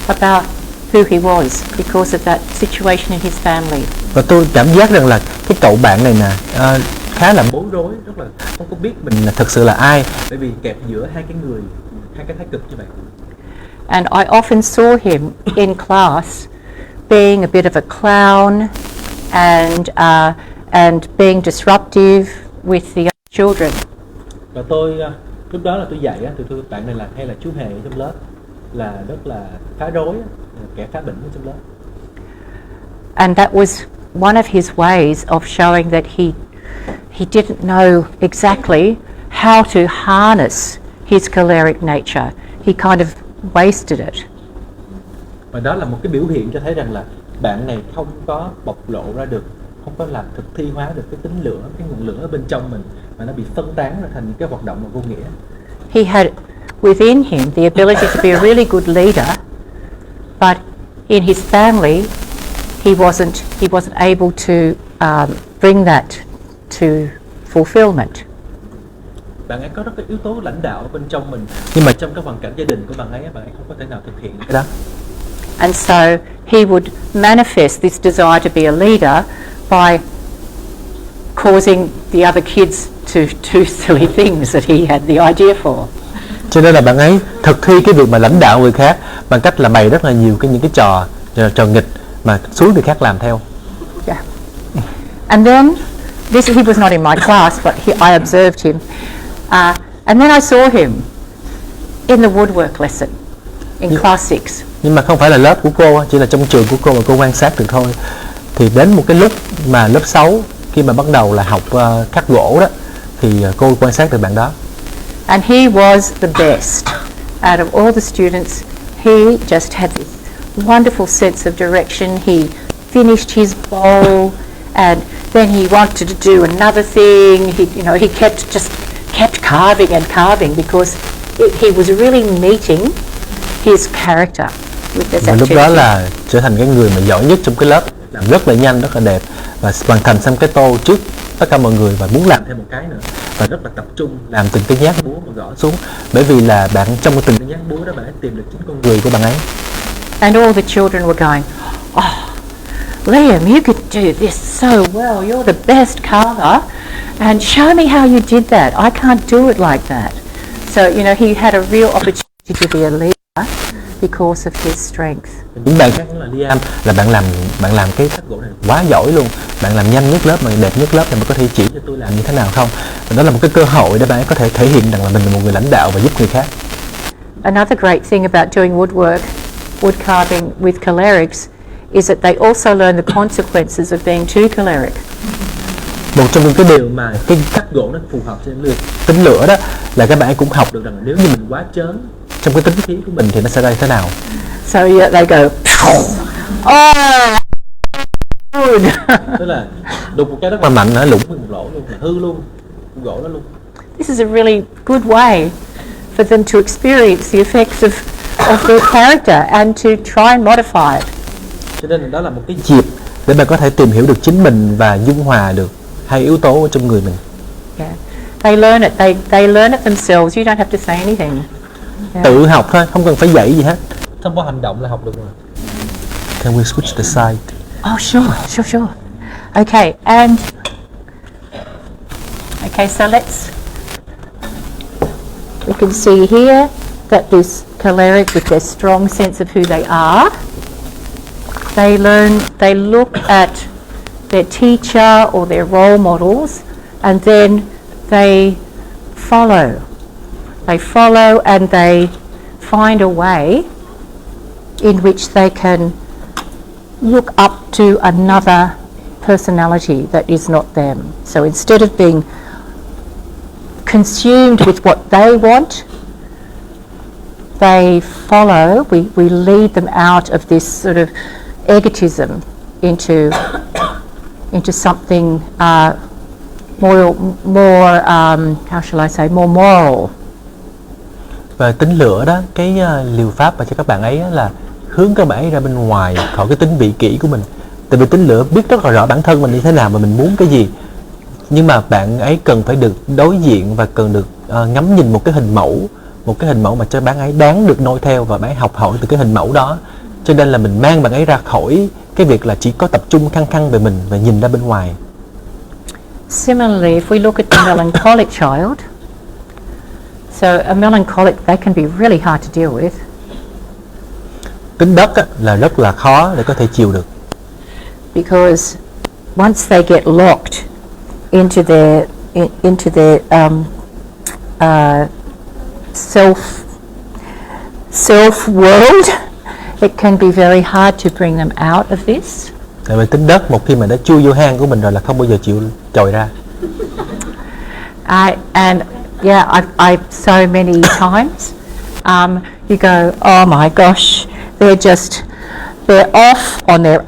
Speaker 1: about who he was because of that situation in his family.
Speaker 2: Và tôi cảm giác rằng là cái cậu bạn này nè khá là bối rối, rất là không có biết mình là thực sự là ai, bởi vì kẹp giữa hai cái thái cực như vậy.
Speaker 1: And I often saw him in class being a bit of a clown and being disruptive with the other children.
Speaker 2: Và tôi lúc đó là tôi dạy á, tôi bạn này là hay là chú hề trong lớp, là rất là phá rối, kẻ phá bệnh trong lớp.
Speaker 1: And that was one of his ways of showing that he didn't know exactly how to harness his choleric nature. He kind of wasted it.
Speaker 2: Và đó là một cái biểu hiện cho thấy rằng là bạn này không có bộc lộ ra được, không có làm thực thi hóa được cái tính lửa, cái ngọn lửa ở bên trong mình, mà nó bị phân tán ra thành những cái hoạt động mà vô nghĩa.
Speaker 1: He had within him the ability to be a really good leader, but in his family he wasn't able to bring that to fulfillment.
Speaker 2: Bạn ấy có rất cái yếu tố lãnh đạo ở bên trong mình, nhưng mà trong cái hoàn cảnh gia đình của bạn ấy không có thể nào thực hiện cái đó.
Speaker 1: And so he would manifest this desire to be a leader by causing the other kids to do silly things that he had the idea for.
Speaker 2: Cho nên là bạn ấy thực thi cái việc mà lãnh đạo người khác bằng cách là bày rất là nhiều những cái trò nghịch mà xuống người khác làm theo.
Speaker 1: Yeah. And then he was not in my class, but I observed him. And then I saw him in the woodwork lesson in class 6.
Speaker 2: Nhưng mà không phải là lớp của cô, chỉ là trong trường của cô mà cô quan sát được thôi. Thì đến một cái lúc mà lớp 6, khi mà bắt đầu là học khắc gỗ đó, thì cô quan sát được bạn đó.
Speaker 1: And he was the best. Out of all the students, he just had this wonderful sense of direction. He finished his bowl, and then he wanted to do another thing. He kept carving because he was really meeting his character with this
Speaker 2: Và lúc
Speaker 1: activity.
Speaker 2: đó là trở thành cái người mà giỏi nhất trong cái lớp, làm rất là nhanh, rất là đẹp, và hoàn thành xong cái tô trước tất cả mọi người, và muốn làm thêm một cái nữa, và rất là tập trung làm từng cái nhát búa mà gõ xuống, bởi vì là bạn trong từng cái nhát búa đó bạn ấy tìm được chính con người của bạn ấy.
Speaker 1: And all the children were going, "Oh, Liam, you could do this so well. You're the best carver, and show me how you did that. I can't do it like that." So he had a real opportunity to be a leader because of his strength.
Speaker 2: Những bạn khác là Liam, là bạn làm cái khắc gỗ này quá giỏi luôn, bạn làm nhanh nhất lớp mà đẹp nhất lớp, này mà có thể chỉ cho tôi làm như thế nào không? Và đó là một cái cơ hội để bạn ấy có thể thể hiện rằng là mình là một người lãnh đạo và giúp người khác.
Speaker 1: Another great thing about doing wood carving with cholerics is that they also learn the consequences of being too choleric.
Speaker 2: Một trong những cái điều mà cái khắc gỗ nó phù hợp với tính lửa đó là các bạn ấy cũng học được rằng nếu như mình quá trớn trong cái tính khí của mình thì nó sẽ ra thế nào.
Speaker 1: So they go, oh, good.
Speaker 2: Tức là đục một cái rất là mạnh, nó lủng một lỗ luôn, là hư luôn gỗ đó luôn.
Speaker 1: This is a really good way for them to experience the effects of their character and to try and modify it.
Speaker 2: Cho nên là đó là một cái dịp để bạn có thể tìm hiểu được chính mình và dung hòa được hai yếu tố ở trong người mình.
Speaker 1: Yeah. They learn it. They learn it themselves. You don't have to say anything. Yeah.
Speaker 2: Tự học thôi, không cần phải dạy gì hết. Thông qua hành động là học được rồi. Can we switch the side?
Speaker 1: Oh, sure. Okay, so we can see here that this choleric, with their strong sense of who they are, they look at their teacher or their role models, and then they follow. They follow and they find a way in which they can look up to another personality that is not them. So instead of being consumed with what they want, they follow, we lead them out of this sort of egotism into something more how shall I say, more moral.
Speaker 2: Và tính lửa đó, cái liều pháp mà cho các bạn ấy là hướng các bạn ấy ra bên ngoài khỏi cái tính vị kỷ của mình. Tại vì tính lửa biết rất là rõ bản thân mình như thế nào và mình muốn cái gì, nhưng mà bạn ấy cần phải được đối diện và cần được ngắm nhìn một cái hình mẫu mà cho bạn ấy đáng được noi theo, và bạn ấy học hỏi từ cái hình mẫu đó. Cho nên là mình mang bạn ấy ra khỏi cái việc là chỉ có tập trung khăng khăng về mình và nhìn ra bên ngoài.
Speaker 1: Similarly, if we look at the melancholic child, so a melancholic, they can be really hard to deal with.
Speaker 2: Tính đất là rất là khó để có thể chịu được.
Speaker 1: Because once they get locked into their self world, it can be very hard to bring them out of this.
Speaker 2: Tại vì tính đất một khi mà đã chui vô hang của mình rồi là không bao giờ chịu trồi ra.
Speaker 1: I've so many times. You go, oh my gosh, they're off on their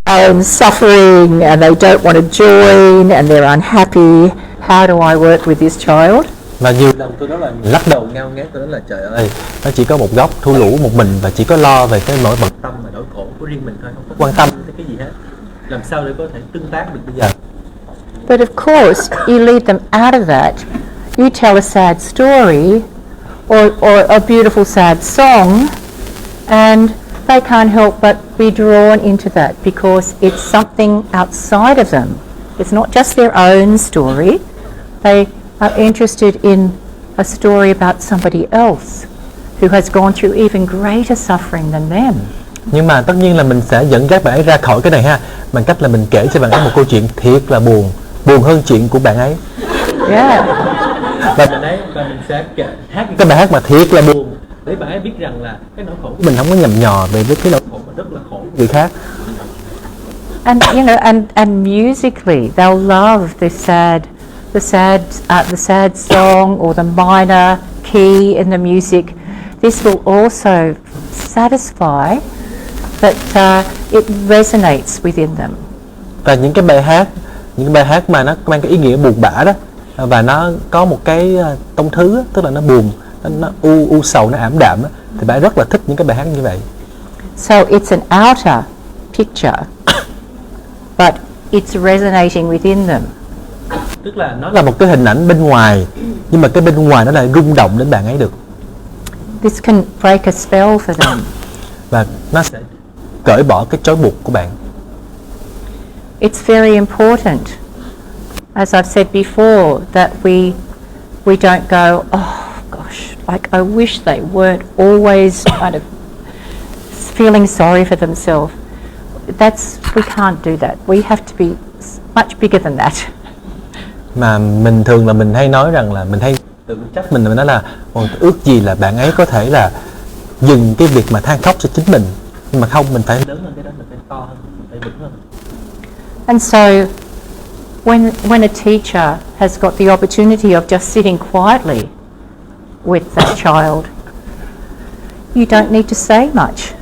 Speaker 1: own suffering, and they don't want to join, and they're unhappy. How do I work with this child?
Speaker 2: Và nhiều lần tôi nói là lắc đầu ngao ngán, tôi nói là trời ơi, nó chỉ có một góc thu lũ một mình và chỉ có lo về cái nỗi bận tâm và nỗi khổ của riêng mình thôi, không có quan tâm tới cái gì hết. Làm sao để có thể tương tác được bây giờ?
Speaker 1: But of course, you lead them out of that. You tell a sad story or a beautiful sad song, and they can't help but be drawn into that because it's something outside of them. It's not just their own story. They are interested in a story about somebody else who has gone through even greater suffering than them.
Speaker 2: Nhưng mà tất nhiên là mình sẽ dẫn các bạn ấy ra khỏi cái này ha, bằng cách là mình kể cho bạn ấy một câu chuyện thiệt là buồn hơn chuyện của bạn ấy.
Speaker 1: Yeah.
Speaker 2: Và mình sẽ hát cái bài hát mà thiệt là buồn để bạn ấy biết rằng là cái nỗi khổ của mình không có nhầm nhò về với cái nỗi khổ mà rất là khổ của người khác.
Speaker 1: And you know, and musically, they'll love the sad song or the minor key in the music. This will also satisfy that it resonates within them.
Speaker 2: Và những cái bài hát mà nó mang cái ý nghĩa buồn bã đó, và nó có một cái tông thứ, tức là nó buồn, nó u sầu, nó ảm đạm đó, thì bạn rất là thích những cái bài hát như vậy.
Speaker 1: So it's an outer picture, but it's resonating within them.
Speaker 2: Tức là nó là một cái hình ảnh bên ngoài, nhưng mà cái bên ngoài nó lại rung động đến bạn ấy được.
Speaker 1: This can break a spell for them.
Speaker 2: Và nó sẽ cởi bỏ cái trói buộc của bạn.
Speaker 1: It's very important, as I've said before, that we don't go, oh gosh, like I wish they weren't always kind of feeling sorry for themselves. We can't do that. We have to be much bigger than that.
Speaker 2: Mà mình thường là mình hay nói rằng là mình hay tự trách mình nói là ước gì là bạn ấy có thể là dừng cái việc mà than khóc cho chính mình, nhưng mà không, mình phải lớn hơn cái đó, mình phải to hơn, mình phải vững hơn.
Speaker 1: And so when a teacher has got the opportunity of just sitting quietly with that child, you don't need to say much.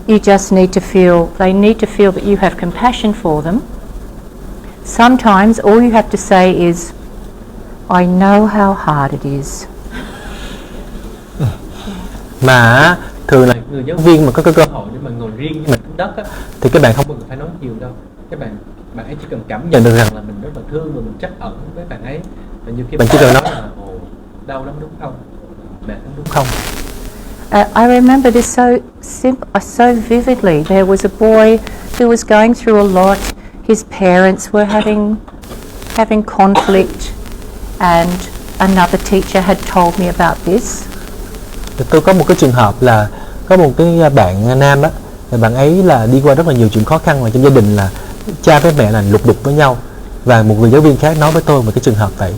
Speaker 1: You just need to feel, they need to feel that you have compassion for them. Sometimes all you have to say is, I know how hard it is.
Speaker 2: Mà thường là người giáo viên mà có cái cơ hội để mà ngồi riêng với mình trên đất á, thì các bạn không bao giờ phải nói nhiều đâu. Các bạn ấy chỉ cần cảm nhận được rằng là mình rất là thương và mình trắc ẩn với bạn ấy, và nhiều khi bạn chỉ cần nói là đau lắm đúng không, mệt lắm đúng không.
Speaker 1: I remember this so vividly. There was a boy who was going through a lot. His parents were having conflict, and another teacher had told me about this.
Speaker 2: Tôi có một cái trường hợp là có một cái bạn nam á, thì bạn ấy là đi qua rất là nhiều chuyện khó khăn, mà trong gia đình là cha với mẹ là lục đục với nhau, và một người giáo viên khác nói với tôi về cái trường hợp vậy.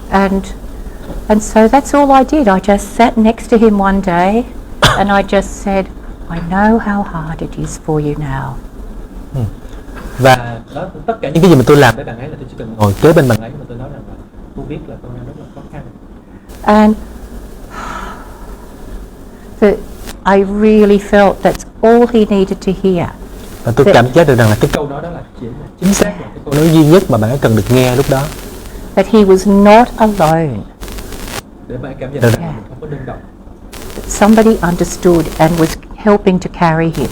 Speaker 1: And so that's all I did. I just sat next to him one day and I just said, I know how hard it is for you now.
Speaker 2: Và đó, tất cả những cái gì mà tôi làm với bạn ấy là tôi chỉ cần ngồi kế bên bạn ấy mà tôi nói rằng là tôi biết là con đang rất là khó khăn.
Speaker 1: And I really felt that's all he needed to hear.
Speaker 2: Và tôi cảm giác được rằng là cái câu đó là chính xác là cái câu nói duy nhất mà bạn ấy cần được nghe lúc đó.
Speaker 1: That he was not alone.
Speaker 2: Để bạn ấy cảm nhận được rằng mình không có đơn độc.
Speaker 1: That somebody understood and was helping to carry him.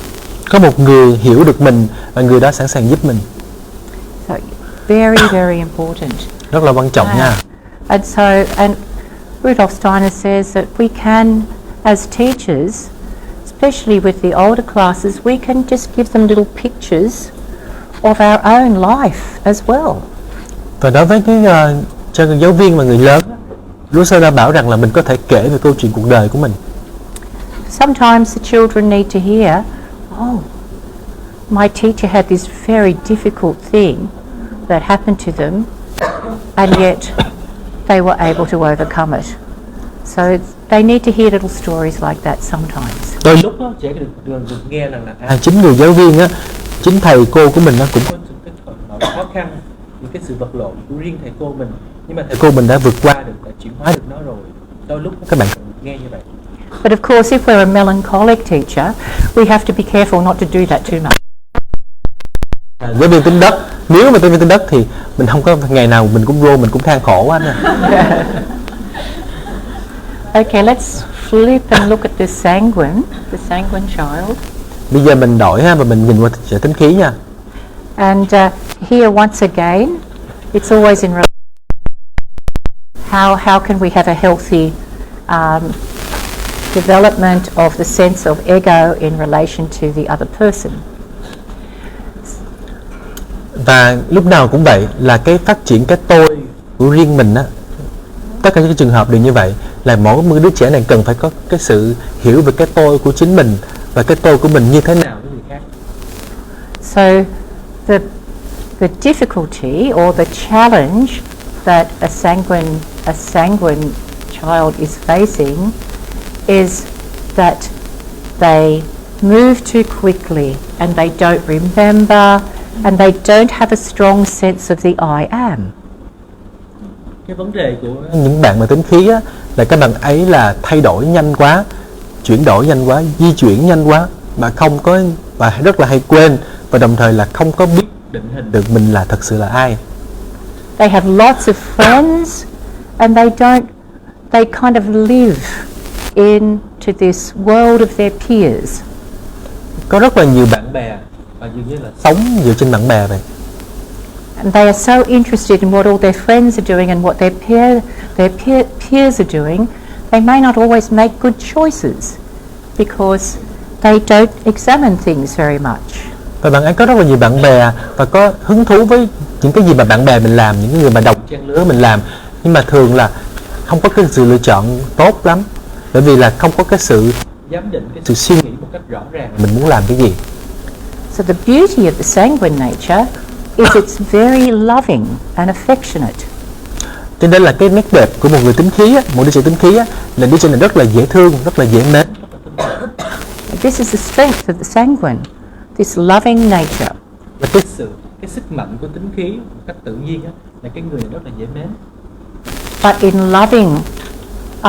Speaker 2: Có một người hiểu được mình và người đó sẵn sàng giúp mình.
Speaker 1: So very, very important.
Speaker 2: Rất là quan trọng nha.
Speaker 1: And Rudolf Steiner says that we can, as teachers, especially with the older classes, we can just give them little pictures of our own life as well.
Speaker 2: Và đối với cái cho giáo viên và người lớn, Rudolf đã bảo rằng là mình có thể kể về câu chuyện cuộc đời của mình.
Speaker 1: Sometimes the children need to hear, oh, my teacher had this very difficult thing that happened to them, and yet they were able to overcome it. So they need to hear little stories like that sometimes.
Speaker 2: Đôi lúc đó, trẻ được nghe rằng là chính người giáo viên á, chính thầy cô của mình nó cũng có những cái thuận lợi khó khăn, những cái sự vật lộn của riêng thầy cô mình, nhưng mà thầy cô mình đã vượt qua được, đã chuyển hóa được nó rồi. Đôi lúc các bạn cần nghe như vậy.
Speaker 1: But of course, if we're a melancholic teacher, we have to be careful not to do that too much.
Speaker 2: Giáo viên tính đất, nếu mà giáo viên tính đất thì mình không có ngày nào mình cũng vô mình cũng than khổ quá nè.
Speaker 1: Okay, let's flip and look at the sanguine child.
Speaker 2: Bây giờ mình đổi ha, và mình nhìn qua trẻ tính khí nha.
Speaker 1: And here once again, it's always in how can we have a healthy development of the sense of ego in relation to the other person.
Speaker 2: Và lúc nào cũng vậy, là cái phát triển cái tôi của riêng mình á, tất cả những trường hợp đều như vậy, là mỗi một đứa trẻ này cần phải có cái sự hiểu về cái tôi của chính mình và cái tôi của mình như thế nào với người khác.
Speaker 1: So the difficulty or the challenge that a sanguine child is facing is that they move too quickly and they don't remember and they don't have a strong sense of the I am.
Speaker 2: Cái vấn đề của những bạn mà tính khí á, là các bạn ấy là thay đổi nhanh quá, chuyển đổi nhanh quá, di chuyển nhanh quá, mà không có, và rất là hay quên, và đồng thời là không có biết định hình được mình là thật sự là ai.
Speaker 1: They have lots of friends and they kind of live into this world of their peers.
Speaker 2: Có rất là nhiều bạn bè và dường như là sống dựa trên bạn bè vậy.
Speaker 1: And they are so interested in what all their friends are doing and what their peers are doing, they may not always make good choices because they don't examine things very much.
Speaker 2: Và bạn ấy có rất là nhiều bạn bè và có hứng thú với những cái gì mà bạn bè mình làm, những người mà đồng trang lứa mình làm, nhưng mà thường là không có cái sự lựa chọn tốt lắm, bởi vì là không có cái sự giám định, cái sự suy nghĩ một cách rõ ràng mình muốn làm cái gì.
Speaker 1: So the beauty of the sanguine nature is it's very loving and affectionate.
Speaker 2: Cho nên là cái nét đẹp của một người tính khí á, một đứa trẻ tính khí á, là đứa trẻ này rất là dễ thương, rất là dễ mến.
Speaker 1: This is the strength of the sanguine, this loving nature.
Speaker 2: Và cái sức mạnh của tính khí một cách tự nhiên á, là cái người này rất là dễ mến.
Speaker 1: But in loving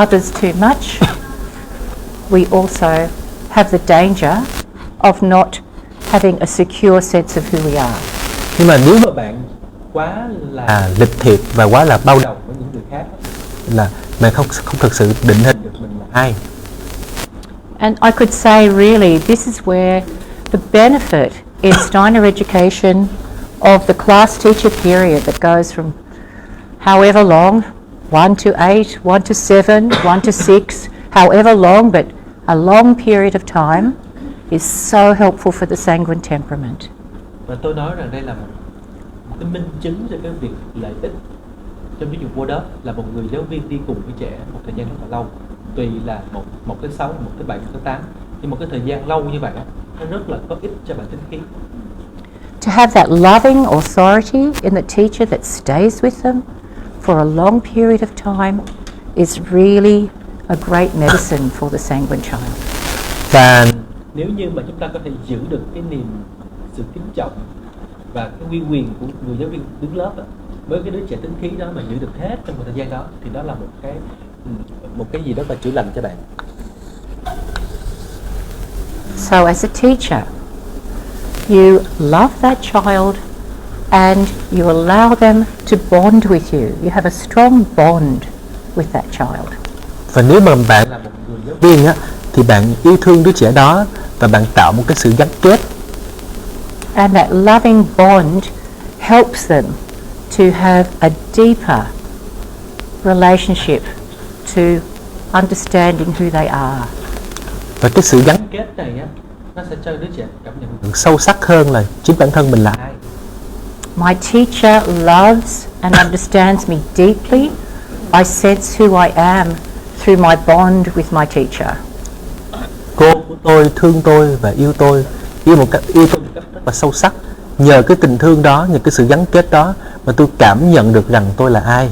Speaker 1: others too much, we also have the danger of not having a secure sense of who we are.
Speaker 2: Nhưng mà nếu mà bạn quá là lịch thiệp và quá là bao đồng với những người khác, là bạn không thực sự định hình được mình là ai.
Speaker 1: And I could say really this is where the benefit in Steiner education of the class teacher period that goes from however long, 1 to 8, 1 to 7, 1 to 6, however long, but a long period of time is so helpful for the sanguine temperament.
Speaker 2: Và tôi nói rằng đây là một cái minh chứng cho cái việc lợi ích trong ví dụ vô đó là một người giáo viên đi cùng với trẻ một thời gian rất là lâu, tùy là một tới 6, một tới 7, một tới 8, nhưng một cái thời gian lâu như vậy nó rất là có ích cho bạn tính khí.
Speaker 1: To have that loving authority in the teacher that stays with them for a long period of time is really a great medicine for the sanguine child.
Speaker 2: Và nếu như mà chúng ta có thể giữ được cái niềm sự kính trọng và cái uy quyền của người giáo viên đứng lớp với cái đứa trẻ tính khí đó mà giữ được hết trong một thời gian đó, thì đó là một cái gì rất là chữa lành cho bạn.
Speaker 1: So as a teacher, you love that child and you allow them to bond with you. You have a strong bond with that child.
Speaker 2: Và nếu mà bạn là một người giáo viên thì bạn yêu thương đứa trẻ đó và bạn tạo một cái sự gắn kết.
Speaker 1: And that loving bond helps them to have a deeper relationship to understanding who they are.
Speaker 2: Và cái sự gắn kết này nó sẽ cho đứa trẻ cảm nhận sâu sắc hơn là chính bản thân mình là ai.
Speaker 1: My teacher loves and understands me deeply. I sense who I am through my bond with my teacher.
Speaker 2: Cô của tôi thương tôi và yêu tôi một cách rất là sâu sắc. Nhờ cái tình thương đó, nhờ cái sự gắn kết đó mà tôi cảm nhận được rằng tôi là ai.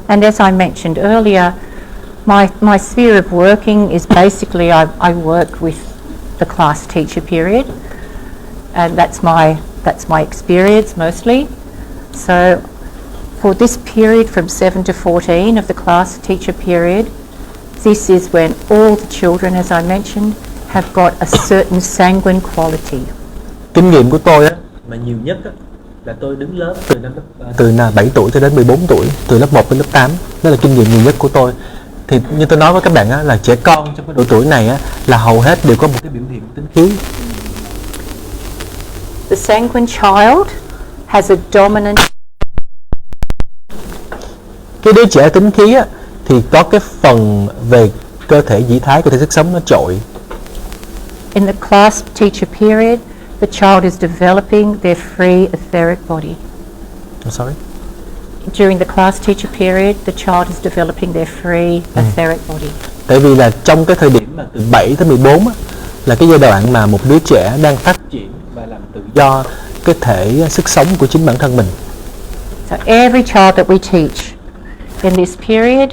Speaker 1: And as I mentioned earlier, my sphere of working is basically I work with the class teacher period, and that's my experience mostly. So for this period from 7 to 14 of the class teacher period, this is when all the children, as I mentioned, have got a certain sanguine quality.
Speaker 2: Kinh nghiệm của tôi mà nhiều nhất là tôi đứng lớp từ 7 tuổi cho đến 14 tuổi, từ lớp 1 đến lớp 8. Đó là kinh nghiệm nhiều nhất của tôi. Thì như tôi nói với các bạn là trẻ con trong cái độ tuổi này là hầu hết đều có một cái biểu hiện tính khí.
Speaker 1: The sanguine child has a dominant.
Speaker 2: Cái đứa trẻ tính khí thì có cái phần về cơ thể dĩ thái, cơ thể sức sống nó trội.
Speaker 1: In the class teacher period, the child is developing their free etheric body.
Speaker 2: I'm sorry.
Speaker 1: During the class teacher period, the child is developing their free etheric body.
Speaker 2: Tại vì là trong cái thời điểm mà từ 7 tới 14 là cái giai đoạn mà một đứa trẻ đang phát triển và làm tự do cái thể sức sống của chính bản thân mình.
Speaker 1: So every child that we teach in this period,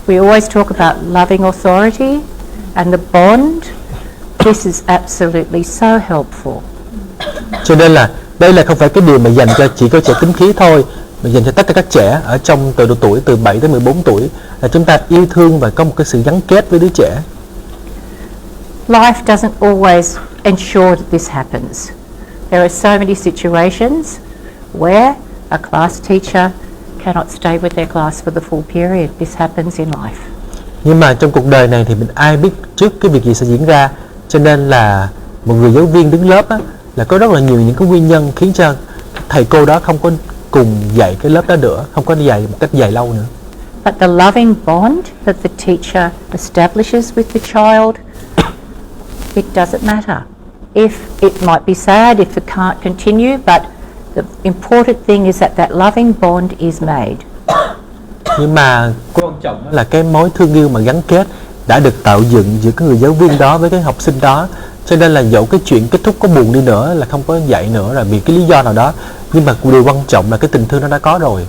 Speaker 1: we always talk about loving authority and the bond. This is absolutely so helpful.
Speaker 2: Cho nên là đây là không phải cái điều mà dành cho chỉ có trẻ tính khí thôi, mà dành cho tất cả các trẻ ở trong độ tuổi từ 7 tới 14 tuổi, là chúng ta yêu thương và có một cái sự gắn kết với đứa trẻ.
Speaker 1: Life doesn't always ensure that this happens. There are so many situations where a class teacher cannot stay with their class for the full period. This happens in life.
Speaker 2: Nhưng mà trong cuộc đời này thì mình ai biết trước cái việc gì sẽ diễn ra, cho nên là một người giáo viên đứng lớp là có rất là nhiều những cái nguyên nhân khiến cho thầy cô đó không có cùng dạy cái lớp đó nữa, không có dạy một cách dài lâu nữa.
Speaker 1: But the loving bond that the teacher establishes with the child, it doesn't matter. If it might be sad if it can't continue, but the important thing is that loving bond is made.
Speaker 2: Nhưng mà quan trọng là cái mối thương yêu mà gắn kết đã được tạo dựng giữa cái người giáo viên đó với cái học sinh đó. Cho nên là dẫu cái chuyện kết thúc có buồn đi nữa, là không có dạy nữa là vì cái lý do nào đó, nhưng mà điều quan trọng là cái tình thương nó đã có rồi.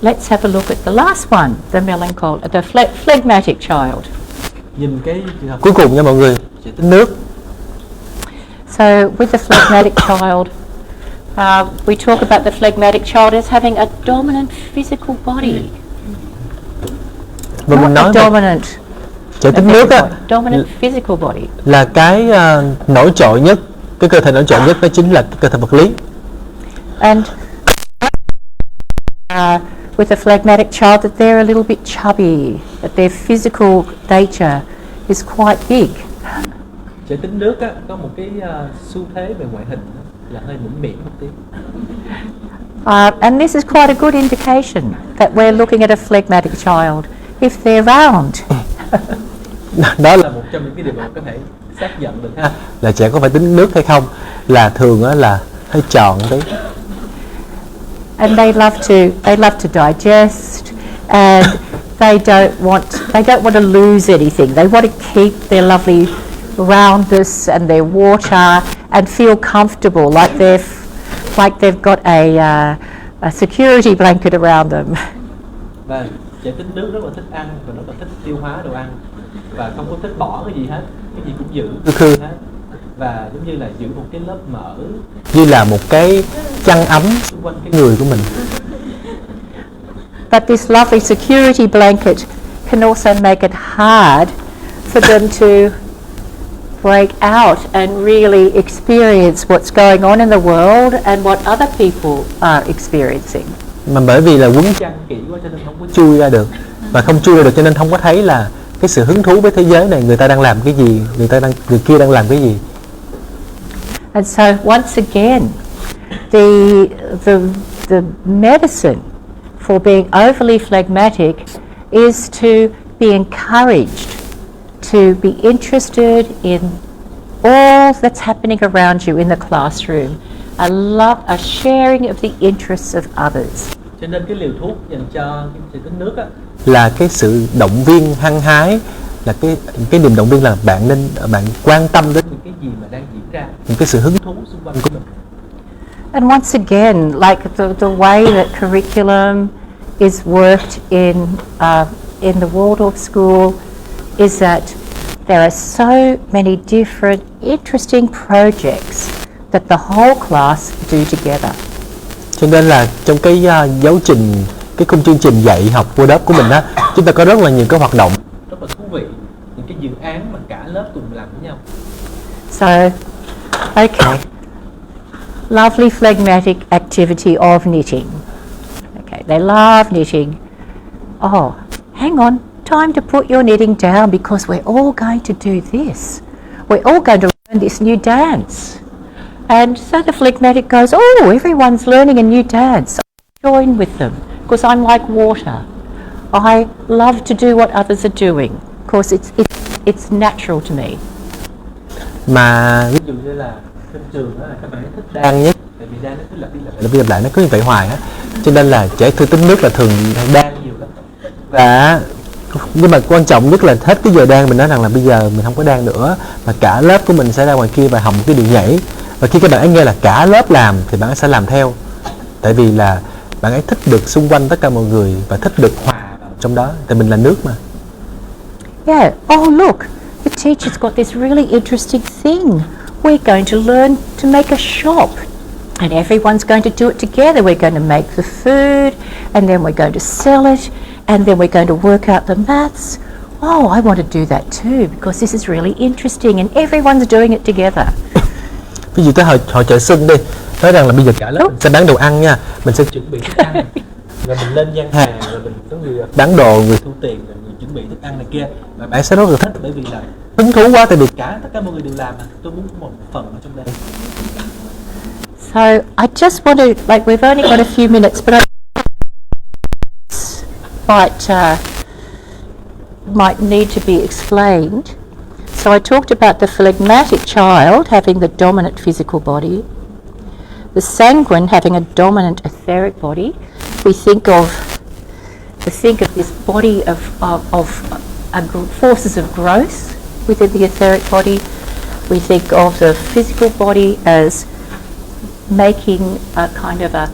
Speaker 1: Let's have a look at the last one, the melancholy, the phlegmatic child.
Speaker 2: Nhìn cái cuối cùng nha mọi người, trẻ tính nước.
Speaker 1: So with the phlegmatic child, we talk about the phlegmatic child as having a dominant physical body.
Speaker 2: Và mình nói
Speaker 1: dominant.
Speaker 2: Trẻ tính nước
Speaker 1: dominant physical body.
Speaker 2: Là cái nổi trội nhất, cái cơ thể nổi trội nhất đó chính là cái cơ thể vật lý.
Speaker 1: And with the phlegmatic child, that they're a little bit chubby, that their physical nature is quite big.
Speaker 2: Trẻ tính nước có một cái xu thế về ngoại hình là hơi mũm mĩm một tí.
Speaker 1: And this is quite a good indication that we're looking at a phlegmatic child if they're round.
Speaker 2: Đó là một trong những cái điều mà có thể xác nhận được là trẻ có phải tính nước hay không, là thường là hơi tròn đấy.
Speaker 1: and they love to digest, and they don't want to lose anything. They want to keep their lovely roundness and their water and feel comfortable, like they've got a security blanket around them.
Speaker 2: Và trẻ thích nước, rất là thích ăn và rất là thích tiêu hóa đồ ăn và không có thích bỏ cái gì hết, cái gì cũng giữ hết, và giống như là giữ một cái lớp mỡ, như là một cái chăn ấm xung quanh cái người của mình.
Speaker 1: But this lovely security blanket can also make it hard for them to break out and really experience what's going on in the world and what other people are experiencing.
Speaker 2: Mà bởi vì là quấn chăn kỹ quá cho nên không có chui ra được, và không chui ra được cho nên không có thấy là cái sự hứng thú với thế giới này, người ta đang làm cái gì, người kia đang làm cái gì.
Speaker 1: And so once again, the medicine for being overly phlegmatic is to be encouraged to be interested in all that's happening around you in the classroom, a sharing of the interests of others.
Speaker 2: Cho nên cái liều thuốc dành cho sự thích nước á, là cái sự động viên hăng hái, là cái niềm động viên là bạn quan tâm đến những cái gì mà đang diễn ra, những cái sự hứng thú xung quanh của mình.
Speaker 1: And once again, like the way that curriculum is worked in the Waldorf school is that there are so many different interesting projects that the whole class do together.
Speaker 2: Cho nên là trong cái giáo trình, cái khung chương trình dạy học Waldorf của mình á, chúng ta có rất là nhiều cái hoạt động rất là thú vị, những cái dự án mà cả lớp cùng làm với nhau.
Speaker 1: So, okay, lovely phlegmatic activity of knitting. Okay, they love knitting. Oh, hang on, time to put your knitting down because we're all going to do this. We're all going to learn this new dance. And so the phlegmatic goes, oh, everyone's learning a new dance. I join with them because I'm like water. I love to do what others are doing because it's natural to me.
Speaker 2: Mà ví dụ như là trên trường đó là các bạn thích đan nhất, tại vì đan nó cứ lặp đi lặp lại, nó cứ như vậy hoài á, cho nên là trẻ thư tính nước là thường đan nhiều lắm. Và nhưng mà quan trọng nhất là hết cái giờ đan mình nói rằng là bây giờ mình không có đan nữa, mà cả lớp của mình sẽ ra ngoài kia và học một cái điệu nhảy, và khi các bạn ấy nghe là cả lớp làm thì bạn ấy sẽ làm theo, tại vì là bạn ấy thích được xung quanh tất cả mọi người và thích được hòa vào trong đó, tại mình là nước mà.
Speaker 1: Yeah, oh look, the teacher's got this really interesting thing. We're going to learn to make a shop and everyone's going to do it together. We're going to make the food and then we're going to sell it and then we're going to work out the maths. Oh, I want to do that too because this is really interesting and everyone's doing it together.
Speaker 2: Ví dụ tới hội chợ Xuân đi, nói rằng là bây giờ cả lớp sẽ bán đồ ăn nha, mình sẽ chuẩn bị thức ăn, rồi mình lên gian hàng, rồi mình có người bán đồ, người thu tiền, rồi người chuẩn bị thức ăn này kia, và bạn sẽ rất là thích bởi vì là hứng thú quá, tại vì tất cả mọi người đều làm mà tôi muốn có một phần ở trong đây.
Speaker 1: So I just want to, like, we've only got a few minutes, but might need to be explained. So I talked about the phlegmatic child having the dominant physical body, the sanguine having a dominant etheric body. We think of this body of forces of growth within the etheric body. We think of the physical body as making a kind of a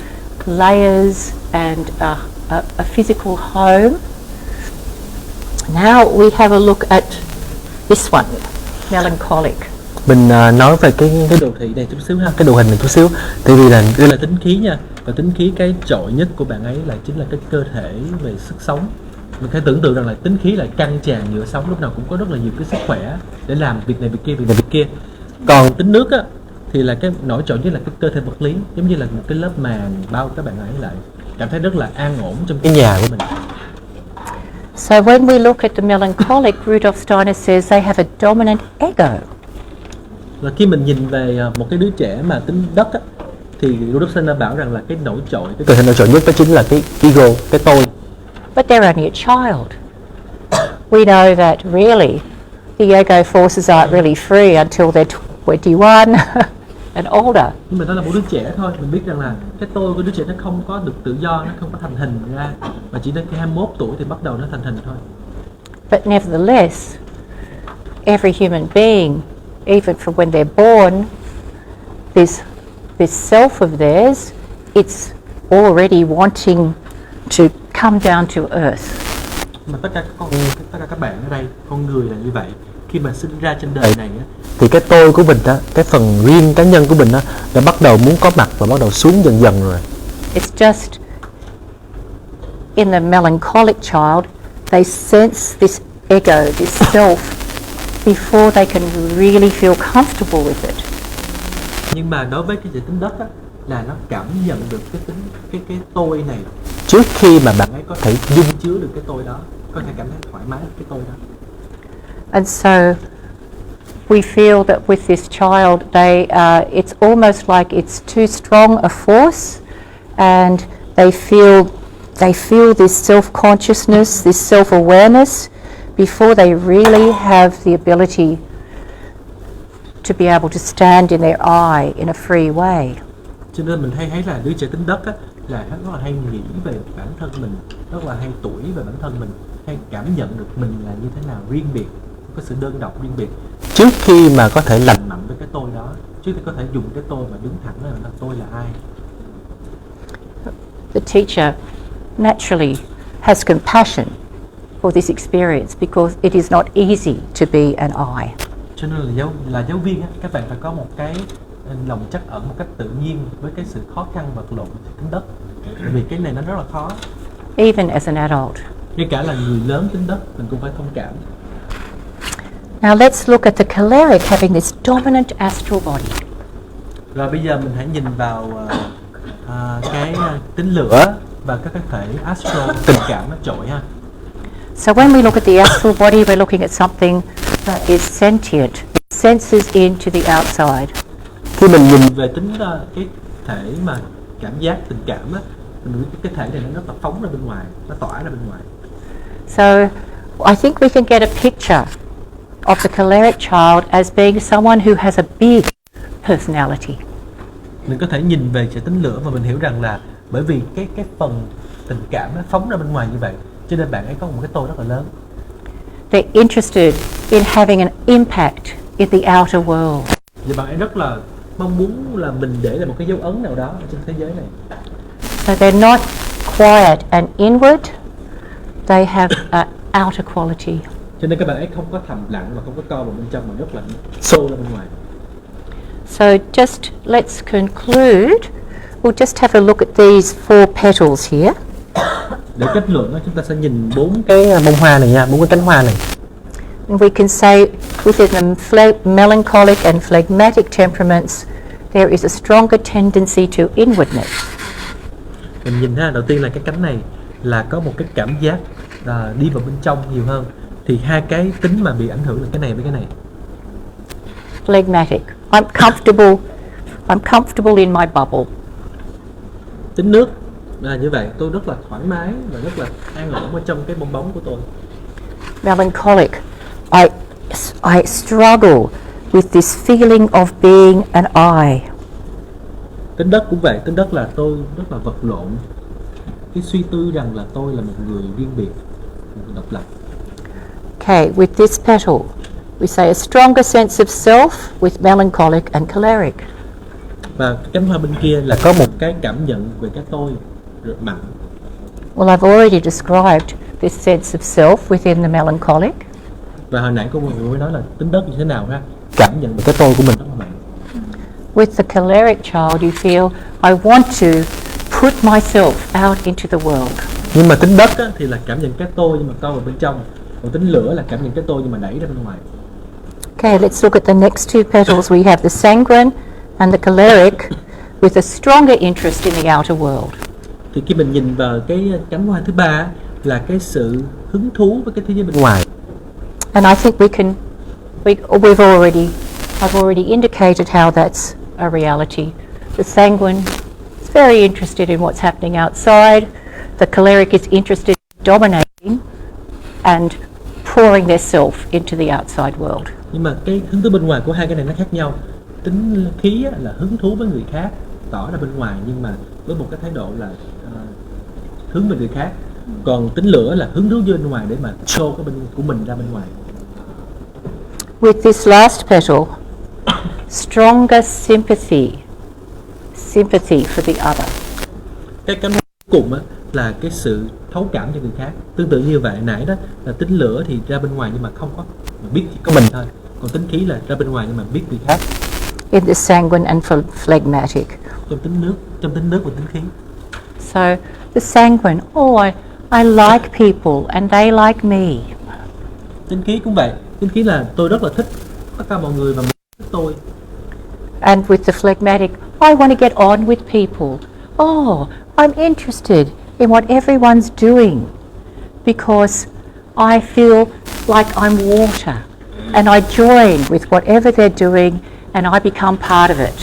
Speaker 1: layers and a physical home. Now we have a look at this one, melancholic.
Speaker 2: Mình nói về cái đồ thị này chút xíu ha, cái đồ hình này chút xíu. Tại vì là đây là tính khí nha, và tính khí cái trội nhất của bạn ấy là chính là cái cơ thể về sức sống. Mình phải tưởng tượng rằng là tính khí là căng tràn nhựa sống, lúc nào cũng có rất là nhiều cái sức khỏe để làm việc này việc kia, việc này việc kia. Còn tính nước á thì là cái nổi trội nhất là cái cơ thể vật lý, giống như là một cái lớp màng bao các bạn ấy lại, cảm thấy rất là an ổn trong cái nhà của mình.
Speaker 1: So when we look at the melancholic, Rudolf Steiner says they have a dominant ego.
Speaker 2: Và khi mình nhìn về một cái đứa trẻ mà tính đất á, thì Rudolf Steiner bảo rằng là cái nổi trội, cái cơ thể nổi trội nhất đó chính là cái ego, cái tôi.
Speaker 1: But they're only a child. We know that really the ego forces aren't really free until they're 21 and older.
Speaker 2: Nhưng mà nó là một đứa trẻ thôi, mình biết rằng là cái tôi của đứa trẻ nó không có được tự do, nó không có thành hình ra, mà chỉ đến cái 21 tuổi thì bắt đầu nó thành hình thôi.
Speaker 1: But nevertheless, every human being, even from when they're born, this self of theirs, it's already wanting to come down to earth.
Speaker 2: Mà tất cả các bạn ở đây, con người là như vậy. Khi mà sinh ra trên đời này á, thì cái tôi của mình á, cái phần riêng cá nhân của mình á, đã bắt đầu muốn có mặt và bắt đầu xuống dần dần rồi.
Speaker 1: It's just in the melancholic child, they sense this ego, this self, before they can really feel comfortable with it.
Speaker 2: Nhưng mà đối với cái giới tính đất á, là nó cảm nhận được cái tôi này trước khi mà bạn ấy có thể dung chứa được cái tôi đó, có thể cảm thấy thoải mái với cái tôi đó.
Speaker 1: And so we feel that with this child, it's almost like it's too strong a force, and they feel this self-consciousness, this self-awareness, before they really have the ability to be able to stand in their I in a free way.
Speaker 2: Cho nên mình thấy là đứa trẻ tính đất á, là rất là hay nghĩ về bản thân mình, rất là hay tuổi về bản thân mình, hay cảm nhận được mình là như thế nào riêng biệt, có sự đơn độc riêng biệt. Trước khi mà có thể lành mạnh với cái tôi đó, trước khi có thể dùng cái tôi mà đứng thẳng là tôi là ai.
Speaker 1: The teacher naturally has compassion for this experience because it is not easy to be an I.
Speaker 2: Cho nên là giáo viên á, các bạn phải có một cái lòng trắc ẩn một cách tự nhiên với cái sự khó khăn vật lộn của tính đất, bởi vì cái này nó rất là khó.
Speaker 1: Even as an adult.
Speaker 2: Ngay cả là người lớn tính đất mình cũng phải thông cảm.
Speaker 1: Now let's look at the choleric having this dominant astral body.
Speaker 2: Rồi bây giờ mình hãy nhìn vào cái tính lửa và các cái thể astral tình cảm nó trội ha.
Speaker 1: So when we look at the astral body, we're looking at something that is sentient, it senses into the outside.
Speaker 2: Khi mình nhìn về tính cái thể mà cảm giác tình cảm á, mình biết cái thể này nó rất là phóng ra bên ngoài, nó tỏa ra bên ngoài.
Speaker 1: So I think we can get a picture of the choleric child as being someone who has a big personality.
Speaker 2: Mình có thể nhìn về trẻ tính lửa và mình hiểu rằng là bởi vì cái phần tình cảm nó phóng ra bên ngoài như vậy, cho nên bạn ấy có một cái tôi rất là lớn.
Speaker 1: They're interested in having an impact in the outer world.
Speaker 2: Và bạn ấy rất là mong muốn là mình để lại một cái dấu ấn nào đó ở trên thế giới này.
Speaker 1: So they're not quiet and inward, they have an outer quality.
Speaker 2: Cho nên các bạn ấy không có thầm lặng và không có co vào bên trong mà rất là sâu ra bên ngoài.
Speaker 1: So just let's conclude. We'll just have a look at these 4 petals here.
Speaker 2: Để kết luận đó, chúng ta sẽ nhìn 4 cái bông hoa này nha, 4 cái cánh hoa này.
Speaker 1: And we can say within the melancholic and phlegmatic temperaments, there is a stronger tendency to inwardness.
Speaker 2: Mình nhìn ha, đầu tiên là cái cánh này là có một cái cảm giác đi vào bên trong nhiều hơn. Thì hai cái tính mà bị ảnh hưởng là cái này với cái này.
Speaker 1: Phlegmatic. I'm comfortable in my bubble.
Speaker 2: Tính nước là như vậy, tôi rất là thoải mái và rất là an ổn ở trong cái bong bóng của tôi.
Speaker 1: Melancholic. I struggle with this feeling of being an I.
Speaker 2: Tính đất cũng vậy, tính đất là tôi rất là vật lộn. Cái suy tư rằng là tôi là một người riêng biệt, một người độc lập.
Speaker 1: Okay, with this petal, we say a stronger sense of self with melancholic and choleric.
Speaker 2: Và cái cánh hoa bên kia là có một cái cảm nhận về cái tôi rất mạnh.
Speaker 1: Well, I've already described this sense of self within the melancholic.
Speaker 2: Và hồi nãy cô mới nói là tính đất như thế nào ha? Cảm nhận về cái tôi của mình rất là mạnh.
Speaker 1: With the choleric child, you feel I want to put myself out into the world.
Speaker 2: Nhưng mà tính đất á, thì là cảm nhận cái tôi nhưng mà co vào bên trong. Còn tính lửa là cảm nhận cái tôi nhưng mà đẩy ra bên ngoài.
Speaker 1: Okay, let's look at the next 2 petals. We have the sanguine and the choleric with a stronger interest in the outer world.
Speaker 2: Thì khi mình nhìn vào cái cánh hoa thứ ba là cái sự hứng thú với cái thế giới bên ngoài.
Speaker 1: And I think I've already indicated how that's a reality. The sanguine is very interested in what's happening outside. The choleric is interested in dominating and pouring their self into the outside world.
Speaker 2: Nhưng mà cái hướng tới bên ngoài của hai cái này nó khác nhau. tính khí á, là hứng thú với người khác, tỏ ra bên ngoài, nhưng mà với một cái thái độ là hướng về người khác. Còn tính lửa là hứng thú bên ngoài để mà show cái bên của mình ra bên ngoài.
Speaker 1: With this last petal, stronger sympathy for the other.
Speaker 2: Cái cảm giác cuối cùng á, là cái sự thấu cảm cho người khác. Tương tự như vậy, nãy đó là tính lửa thì ra bên ngoài nhưng mà không có, mà biết chỉ có mình thôi. Còn tính khí là ra bên ngoài nhưng mà biết người khác.
Speaker 1: In the sanguine and phlegmatic.
Speaker 2: Trong tính nước và tính khí.
Speaker 1: So the sanguine, I like people and they like me.
Speaker 2: Tính khí cũng vậy. Tính khí là tôi rất là thích tất cả mọi người và mọi người thích tôi.
Speaker 1: And with the phlegmatic, I want to get on with people. I'm interested in what everyone's doing because I feel like I'm water and I join with whatever they're doing and I become part of it.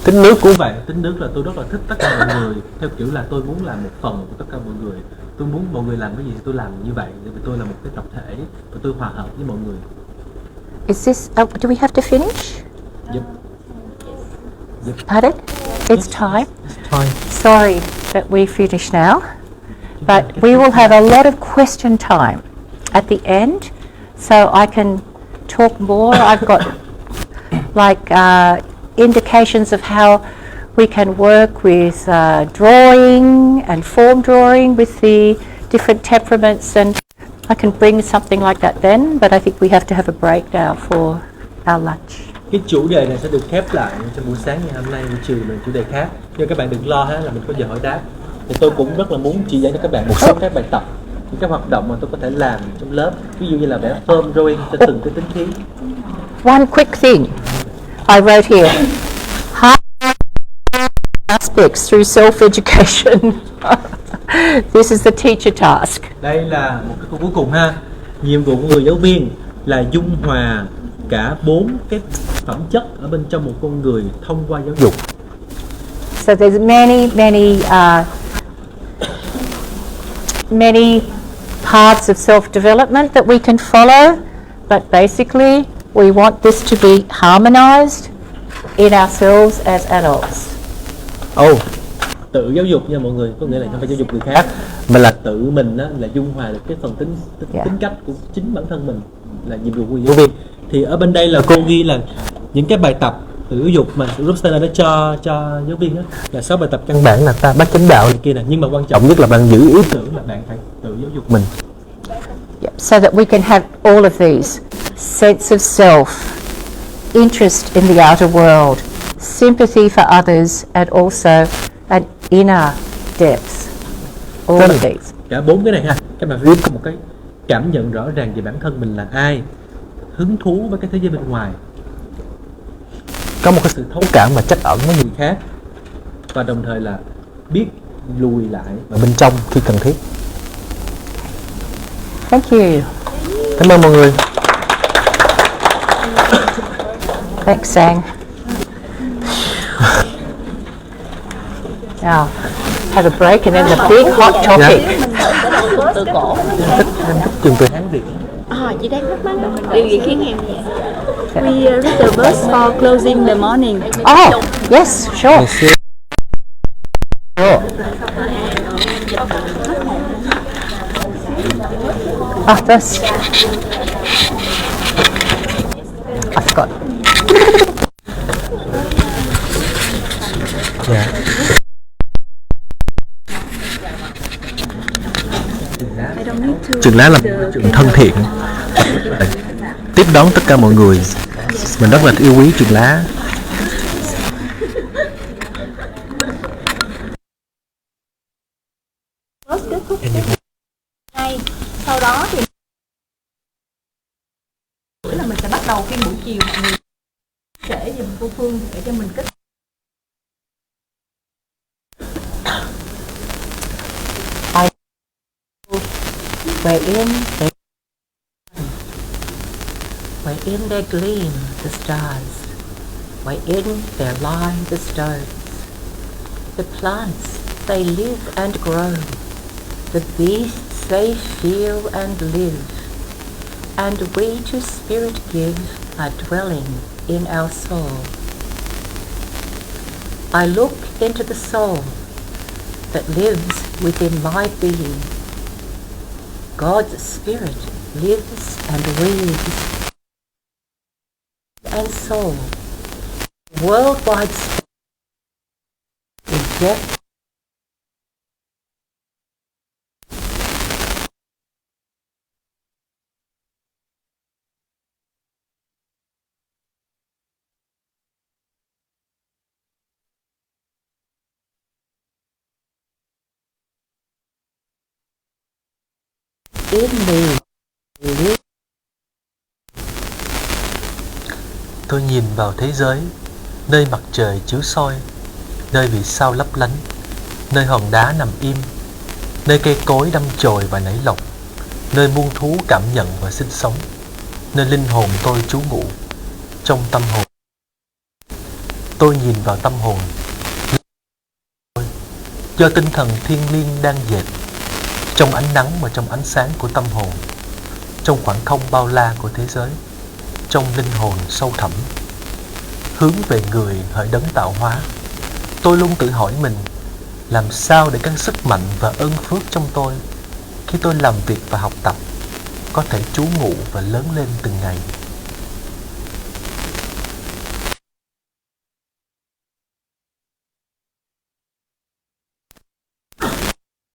Speaker 2: Tính nước cũng vậy. Tính nước là tôi rất là thích tất cả mọi người, theo kiểu là tôi muốn làm một phần của tất cả mọi người. Tôi muốn mọi người làm cái gì thì tôi làm như vậy, vì tôi là một cái tập thể và tôi hòa hợp với mọi người.
Speaker 1: Is this, do we have to finish?
Speaker 2: Yep.
Speaker 1: Pardon? It's time.
Speaker 2: It's time.
Speaker 1: Sorry that we finish now, but we will have a lot of question time at the end, so I can talk more. I've got indications of how we can work with drawing and form drawing with the different temperaments, and I can bring something like that then, but I think we have to have a break now for our lunch.
Speaker 2: Cái chủ đề này sẽ được khép lại trong buổi sáng ngày hôm nay, buổi chiều là chủ đề khác. Nhưng các bạn đừng lo ha, là mình có giờ hỏi đáp. Thì tôi cũng rất là muốn chỉ dạy cho các bạn một số các bài tập, những các hoạt động mà tôi có thể làm trong lớp. Ví dụ như là vẽ form drawing cho từng cái tính khí.
Speaker 1: One quick thing I wrote here. Aspects through self-education. This is the teacher task.
Speaker 2: Đây là một cái câu cuối cùng ha. Nhiệm vụ của người giáo viên là dung hòa cả 4 cái phẩm chất ở bên trong một con người thông qua giáo dục.
Speaker 1: So there's many paths of self-development that we can follow, but basically we want this to be harmonized in ourselves as adults.
Speaker 2: Tự giáo dục nha mọi người, có nghĩa là không phải giáo dục người khác, mà là tự mình á, là dung hòa được cái phần tính cách của chính bản thân mình, là nhiệm vụ của giáo viên. Thì ở bên đây là cô ghi là những cái bài tập tự giáo dục mà Rupstana đã cho giáo viên á, là 6 bài tập căn bản là ta bát chánh đạo này kia nè, nhưng mà quan trọng nhất là bạn giữ ý tưởng là bạn phải tự giáo dục mình.
Speaker 1: So that we can have all of these: sense of self, interest in the outer world, sympathy for others, and also an inner depth. All of these.
Speaker 2: Cả 4 cái này ha, các bạn phải có một cái cảm nhận rõ ràng về bản thân mình là ai, hứng thú với cái thế giới bên ngoài, có một cái sự thấu cảm và trắc ẩn với người khác, và đồng thời là biết lùi lại ở bên trong khi cần thiết.
Speaker 1: Thank you.
Speaker 2: Cảm ơn mọi người.
Speaker 1: Thanks, Sang. Now, have a break and then the big hot topic.
Speaker 3: Từ cổ.
Speaker 2: Em thích trường từ Hán Việt.
Speaker 3: Chị đang thắc mắc điều gì khiến em vậy? We read the verse for closing the morning.
Speaker 1: Oh, yes, sure. This. I forgot.
Speaker 2: Dạ. Trường lá là một trường thân thiện, tiếp đón tất cả mọi người. Mình rất là yêu quý trường lá.
Speaker 3: Kết thúc ngay. Sau đó thì buổi là mình sẽ bắt đầu phiên buổi chiều, mọi người kể giùm cô Phương để cho mình kết.
Speaker 1: Wherein there gleam the stars, wherein there lie the stones. The plants, they live and grow, the beasts, they feel and live, and we to spirit give a dwelling in our soul. I look into the soul that lives within my being. God's Spirit lives and breathes and soul, worldwide space, in depth in me. Live.
Speaker 2: Tôi nhìn vào thế giới, nơi mặt trời chiếu soi, nơi vì sao lấp lánh, nơi hòn đá nằm im, nơi cây cối đâm chồi và nảy lộc, nơi muôn thú cảm nhận và sinh sống, nơi linh hồn tôi trú ngụ, trong tâm hồn. Tôi nhìn vào tâm hồn, do tinh thần thiêng liêng đang dệt, trong ánh nắng và trong ánh sáng của tâm hồn, trong khoảng không bao la của thế giới, trong linh hồn sâu thẳm, hướng về người hỡi đấng tạo hóa. Tôi luôn tự hỏi mình, làm sao để các sức mạnh và ơn phước trong tôi, khi tôi làm việc và học tập, có thể trú ngụ và lớn lên từng ngày.